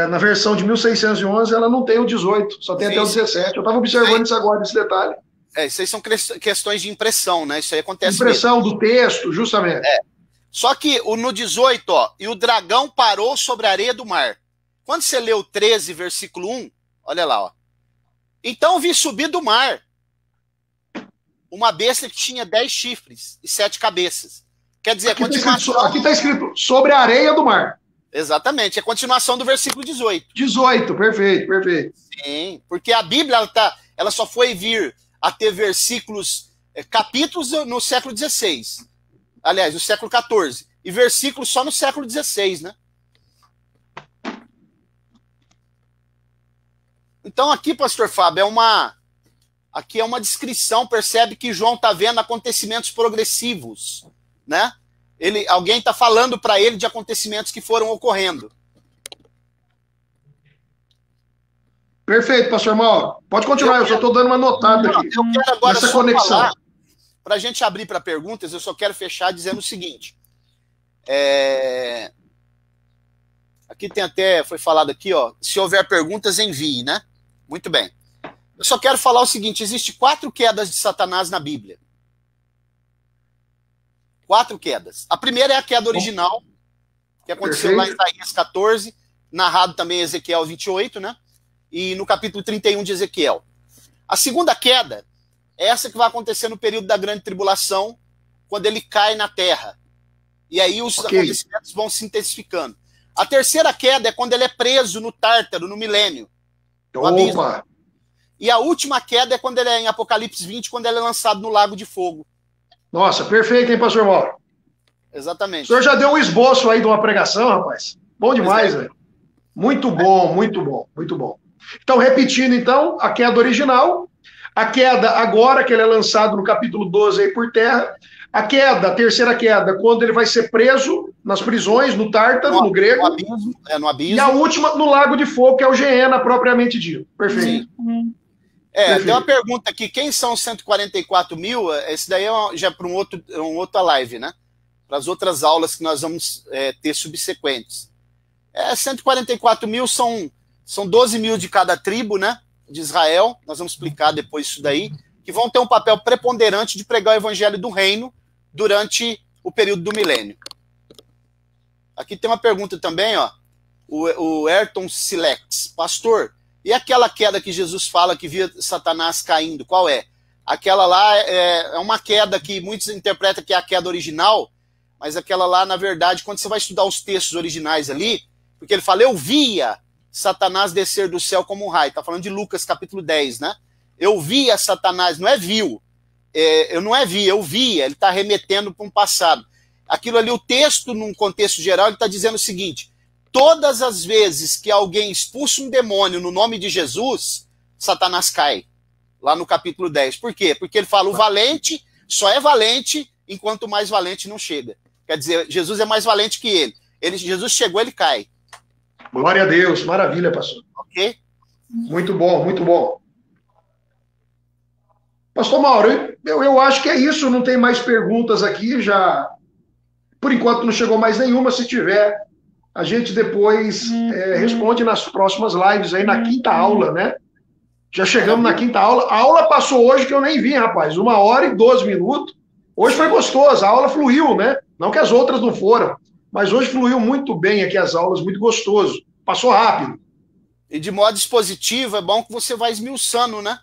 Speaker 2: na versão de 1611, ela não tem o 18, só tem até o 17. Eu estava observando isso agora, esse detalhe.
Speaker 1: Isso aí são questões de impressão, né? Isso aí acontece
Speaker 2: impressão
Speaker 1: mesmo.
Speaker 2: Do texto, justamente.
Speaker 1: Só que no 18, ó, e o dragão parou sobre a areia do mar. Quando você lê o 13, versículo 1, olha lá, ó. Então vi subir do mar uma besta que tinha 10 chifres e 7 cabeças. Quer dizer,
Speaker 2: aqui está escrito sobre a areia do mar.
Speaker 1: Exatamente, é a continuação do versículo 18.
Speaker 2: 18, perfeito.
Speaker 1: Sim, porque a Bíblia ela só foi vir a ter versículos, capítulos no século XVI. Aliás, no século XIV. E versículos só no século XVI, né? Então aqui, pastor Fábio, aqui é uma descrição, percebe que João está vendo acontecimentos progressivos, né? Alguém está falando para ele de acontecimentos que foram ocorrendo.
Speaker 2: Perfeito, pastor Mauro. Pode continuar, eu só estou dando uma notada aqui.
Speaker 1: Eu quero agora
Speaker 2: nessa conexão.
Speaker 1: Para a gente abrir para perguntas, eu só quero fechar dizendo o seguinte. Aqui tem até, foi falado aqui, ó, se houver perguntas, envie, né? Muito bem. Eu só quero falar o seguinte, existe 4 quedas de Satanás na Bíblia. 4 quedas. A primeira é a queda original, que aconteceu lá em Isaías 14, narrado também em Ezequiel 28, né? E no capítulo 31 de Ezequiel. A segunda queda é essa que vai acontecer no período da grande tribulação, quando ele cai na terra. E aí os acontecimentos vão se intensificando. A terceira queda é quando ele é preso no Tártaro, no milênio. No abismo. E a última queda é quando ele é em Apocalipse 20, quando ele é lançado no lago de fogo.
Speaker 2: Nossa, perfeito, hein, pastor Mauro?
Speaker 1: Exatamente.
Speaker 2: O senhor já deu um esboço aí de uma pregação, rapaz. Bom demais, velho. Muito bom, muito bom, muito bom. Então, repetindo, então, a queda original, a queda agora, que ele é lançado no capítulo 12 aí por terra, a queda, a terceira queda, quando ele vai ser preso nas prisões, no Tártaro, no grego,
Speaker 1: no abismo.
Speaker 2: E a última no Lago de Fogo, que é o Geena, propriamente dito. Perfeito.
Speaker 1: Sim. Tem uma pergunta aqui, quem são os 144 mil? Esse daí já é para outra live, né? Para as outras aulas que nós vamos ter subsequentes. 144 mil são 12 mil de cada tribo, né? De Israel, nós vamos explicar depois isso daí, que vão ter um papel preponderante de pregar o evangelho do reino durante o período do milênio. Aqui tem uma pergunta também, ó. O Ayrton Silex. Pastor, e aquela queda que Jesus fala que via Satanás caindo, qual é? Aquela lá é uma queda que muitos interpretam que é a queda original, mas aquela lá, na verdade, quando você vai estudar os textos originais ali, porque ele fala, eu via Satanás descer do céu como um raio. Está falando de Lucas, capítulo 10, né? Eu via Satanás, não é viu. Eu via. Ele está remetendo para um passado. Aquilo ali, o texto, num contexto geral, ele está dizendo o seguinte, todas as vezes que alguém expulsa um demônio no nome de Jesus, Satanás cai. Lá no capítulo 10. Por quê? Porque ele fala, o valente só é valente enquanto o mais valente não chega. Quer dizer, Jesus é mais valente que ele. Jesus chegou, ele cai.
Speaker 2: Glória a Deus, maravilha, pastor.
Speaker 1: Ok?
Speaker 2: Muito bom, muito bom. Pastor Mauro, eu acho que é isso, não tem mais perguntas aqui, já, por enquanto não chegou mais nenhuma, se tiver, a gente depois responde nas próximas lives, aí na quinta aula, né? Já chegamos na quinta aula, a aula passou hoje que eu nem vi, rapaz, 1h12, hoje foi gostoso, a aula fluiu, né? Não que as outras não foram, mas hoje fluiu muito bem aqui as aulas, muito gostoso. Passou rápido.
Speaker 1: E de modo expositivo, é bom que você vai esmiuçando, né?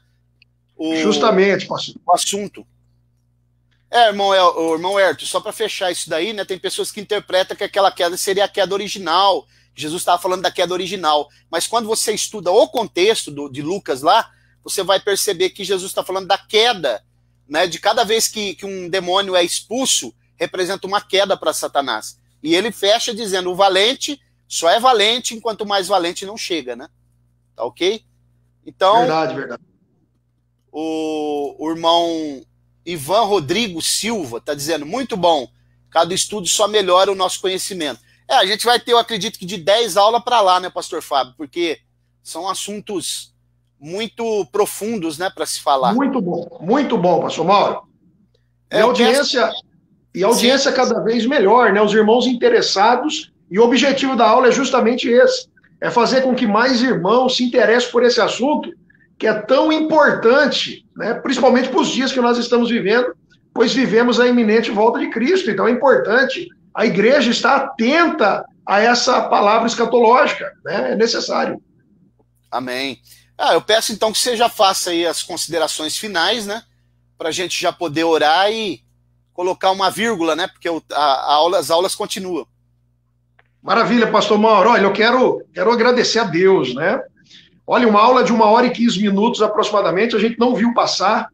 Speaker 2: Justamente, pastor.
Speaker 1: O assunto. Irmão Herto, só para fechar isso daí, né? Tem pessoas que interpretam que aquela queda seria a queda original. Jesus estava falando da queda original. Mas quando você estuda o contexto de Lucas lá, você vai perceber que Jesus está falando da queda, né? De cada vez que um demônio é expulso, representa uma queda para Satanás. E ele fecha dizendo, o valente só é valente enquanto o mais valente não chega, né? Tá ok? Então,
Speaker 2: verdade.
Speaker 1: O irmão Ivan Rodrigo Silva tá dizendo, muito bom, cada estudo só melhora o nosso conhecimento. A gente vai ter, eu acredito que de 10 aulas para lá, né, pastor Fábio? Porque são assuntos muito profundos, né, para se falar.
Speaker 2: Muito bom, pastor Mauro. E a audiência cada vez melhor, né? Os irmãos interessados, e o objetivo da aula é justamente esse, é fazer com que mais irmãos se interessem por esse assunto, que é tão importante, né? Principalmente para os dias que nós estamos vivendo, pois vivemos a iminente volta de Cristo, então é importante a igreja estar atenta a essa palavra escatológica, né? É necessário.
Speaker 1: Amém. Eu peço então que você já faça aí as considerações finais, né? Para a gente já poder orar e colocar uma vírgula, né? Porque as aulas continuam.
Speaker 2: Maravilha, pastor Mauro. Olha, eu quero agradecer a Deus, né? Olha, uma aula de 1h15 aproximadamente, a gente não viu passar.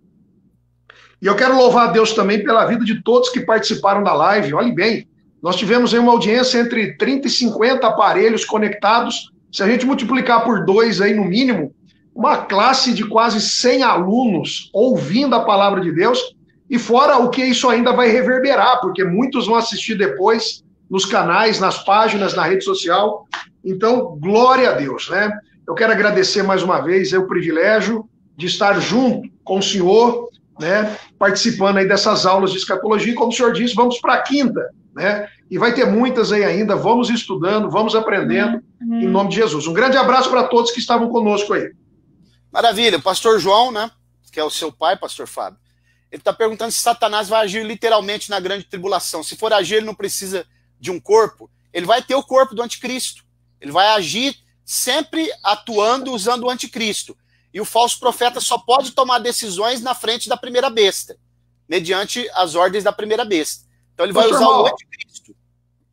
Speaker 2: E eu quero louvar a Deus também pela vida de todos que participaram da live. Olhe bem, nós tivemos aí uma audiência entre 30 e 50 aparelhos conectados. Se a gente multiplicar por 2 aí no mínimo, uma classe de quase 100 alunos ouvindo a palavra de Deus. E fora o que isso ainda vai reverberar, porque muitos vão assistir depois nos canais, nas páginas, na rede social. Então, glória a Deus, né? Eu quero agradecer mais uma vez o privilégio de estar junto com o senhor, né, participando aí dessas aulas de escatologia. E como o senhor disse, vamos para a quinta, né? E vai ter muitas aí ainda. Vamos estudando, vamos aprendendo, em nome de Jesus. Um grande abraço para todos que estavam conosco aí.
Speaker 1: Maravilha. O pastor João, né, que é o seu pai, pastor Fábio, ele está perguntando se Satanás vai agir literalmente na grande tribulação. Se for agir, ele não precisa de um corpo. Ele vai ter o corpo do anticristo. Ele vai agir sempre atuando, usando o anticristo. E o falso profeta só pode tomar decisões na frente da primeira besta, mediante as ordens da primeira besta. Então ele vai usar o anticristo.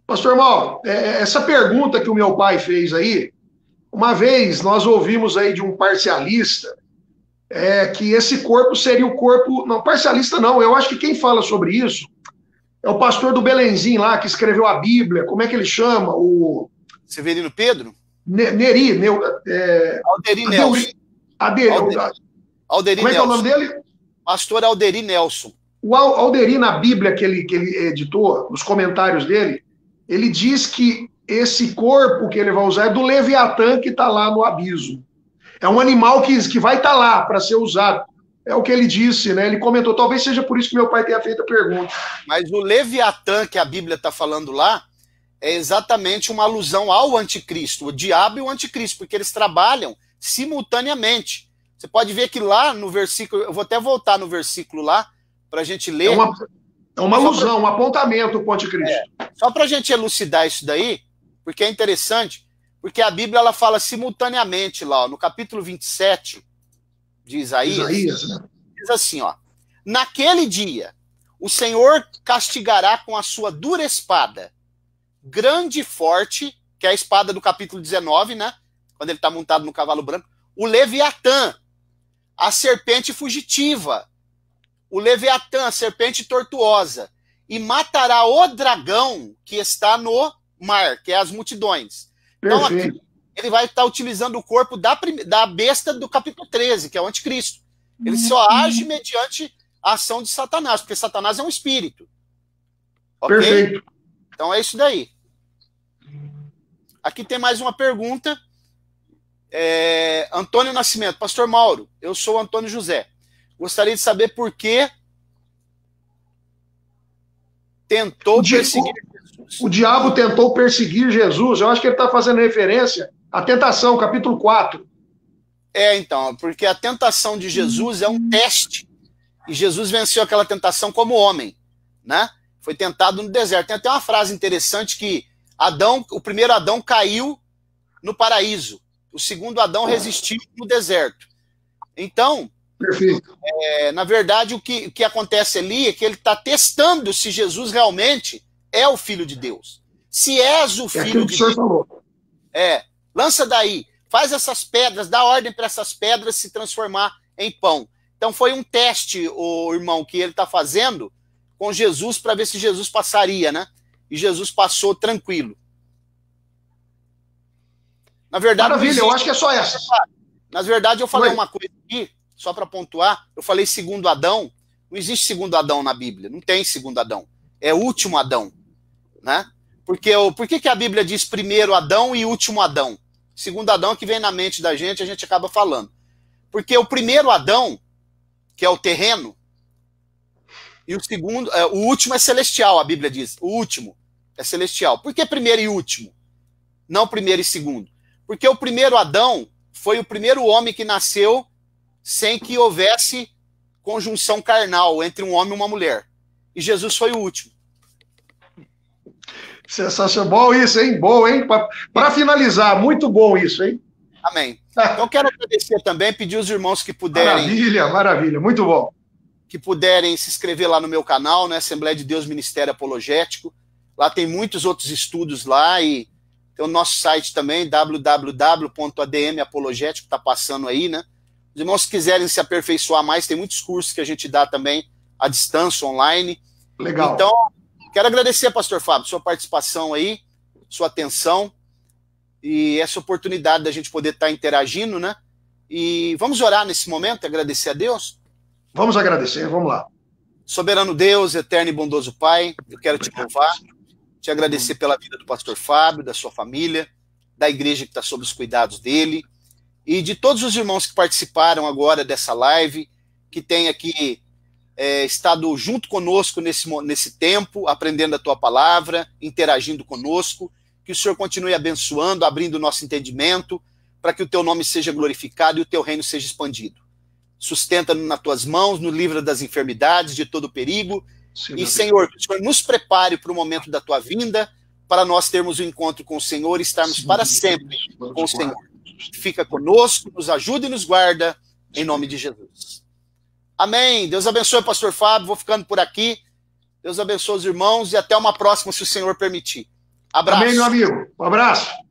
Speaker 2: Pastor Mauro, essa pergunta que o meu pai fez aí, uma vez nós ouvimos aí de um parcialista que esse corpo seria o corpo... Não, parcialista não, eu acho que quem fala sobre isso é o pastor do Belenzinho lá, que escreveu a Bíblia, como é que ele chama? O
Speaker 1: Severino Pedro?
Speaker 2: Neri,
Speaker 1: Alderi Nelson. Alderi
Speaker 2: como é que é o nome dele?
Speaker 1: Pastor Alderi Nelson.
Speaker 2: O Alderi, na Bíblia que ele editou, nos comentários dele, ele diz que esse corpo que ele vai usar é do Leviatã que está lá no abismo. É um animal que vai estar lá para ser usado. É o que ele disse, né? Ele comentou, talvez seja por isso que meu pai tenha feito a pergunta.
Speaker 1: Mas o Leviatã que a Bíblia está falando lá é exatamente uma alusão ao anticristo, o diabo e o anticristo, porque eles trabalham simultaneamente. Você pode ver que lá no versículo, eu vou até voltar no versículo lá, para a gente ler.
Speaker 2: É uma alusão, um apontamento para o anticristo.
Speaker 1: Só para a gente elucidar isso daí, porque é interessante, porque a Bíblia ela fala simultaneamente lá, ó, no capítulo 27 de Isaías, né? Diz assim, ó: naquele dia, o Senhor castigará com a sua dura espada, grande e forte, que é a espada do capítulo 19, né? Quando ele está montado no cavalo branco, o Leviatã, a serpente fugitiva, o Leviatã, a serpente tortuosa, e matará o dragão que está no mar, que é as multidões. Então, aqui, ele vai estar utilizando o corpo da besta do capítulo 13, que é o anticristo. Ele só age mediante a ação de Satanás, porque Satanás é um espírito. Okay?
Speaker 2: Perfeito.
Speaker 1: Então é isso daí. Aqui tem mais uma pergunta. Antônio Nascimento. Pastor Mauro, eu sou Antônio José. Gostaria de saber por que tentou perseguir Jesus.
Speaker 2: O diabo tentou perseguir Jesus. Eu acho que ele está fazendo referência à tentação, capítulo 4.
Speaker 1: Então, porque a tentação de Jesus é um teste. E Jesus venceu aquela tentação como homem, né? Foi tentado no deserto. Tem até uma frase interessante que o primeiro Adão caiu no paraíso. O segundo Adão resistiu no deserto. Então,
Speaker 2: perfeito.
Speaker 1: Na verdade, o que acontece ali é que ele está testando se Jesus realmente é o Filho de Deus. Se és o Filho de Deus,
Speaker 2: falou.
Speaker 1: Lança daí, faz essas pedras, dá ordem para essas pedras se transformar em pão. Então foi um teste, o irmão, que ele está fazendo com Jesus para ver se Jesus passaria, né? E Jesus passou tranquilo. Na verdade,
Speaker 2: maravilha, eu acho que é só essa.
Speaker 1: Na verdade, eu falei uma coisa aqui, só para pontuar, eu falei segundo Adão. Não existe segundo Adão na Bíblia, não tem segundo Adão. É o último Adão, né? Por que a Bíblia diz primeiro Adão e último Adão? Segundo Adão que vem na mente da gente, a gente acaba falando. Porque o primeiro Adão, que é o terreno, e o último é celestial, a Bíblia diz. O último é celestial. Por que primeiro e último? Não primeiro e segundo. Porque o primeiro Adão foi o primeiro homem que nasceu sem que houvesse conjunção carnal entre um homem e uma mulher. E Jesus foi o último.
Speaker 2: Sensacional. Bom isso, hein? Bom, hein? Para finalizar, muito bom isso, hein?
Speaker 1: Amém. Então, eu quero agradecer também, pedir aos irmãos que puderem...
Speaker 2: Maravilha, muito bom.
Speaker 1: Que puderem se inscrever lá no meu canal, né? Assembleia de Deus Ministério Apologético. Lá tem muitos outros estudos lá e tem o nosso site também, www.admapologético, está passando aí, né? Os irmãos que quiserem se aperfeiçoar mais, tem muitos cursos que a gente dá também à distância, online.
Speaker 2: Legal.
Speaker 1: Então, quero agradecer, pastor Fábio, sua participação aí, sua atenção e essa oportunidade da gente poder estar interagindo, né? E vamos orar nesse momento, agradecer a Deus?
Speaker 2: Vamos agradecer, vamos lá.
Speaker 1: Soberano Deus, eterno e bondoso Pai, eu quero te louvar, te agradecer pela vida do pastor Fábio, da sua família, da igreja que está sob os cuidados dele, e de todos os irmãos que participaram agora dessa live, que têm aqui estado junto conosco nesse tempo, aprendendo a tua palavra, interagindo conosco, que o Senhor continue abençoando, abrindo o nosso entendimento, para que o teu nome seja glorificado e o teu reino seja expandido. Sustenta-nos nas tuas mãos, nos livra das enfermidades, de todo perigo. Sim, e, Senhor, que o Senhor nos prepare para o momento da tua vinda, para nós termos um encontro com o Senhor e estarmos para sempre com o Senhor. Fica conosco, nos ajuda e nos guarda, em nome de Jesus. Amém. Deus abençoe, pastor Fábio. Vou ficando por aqui. Deus abençoe os irmãos e até uma próxima, se o Senhor permitir. Abraço.
Speaker 2: Amém, meu amigo. Um abraço.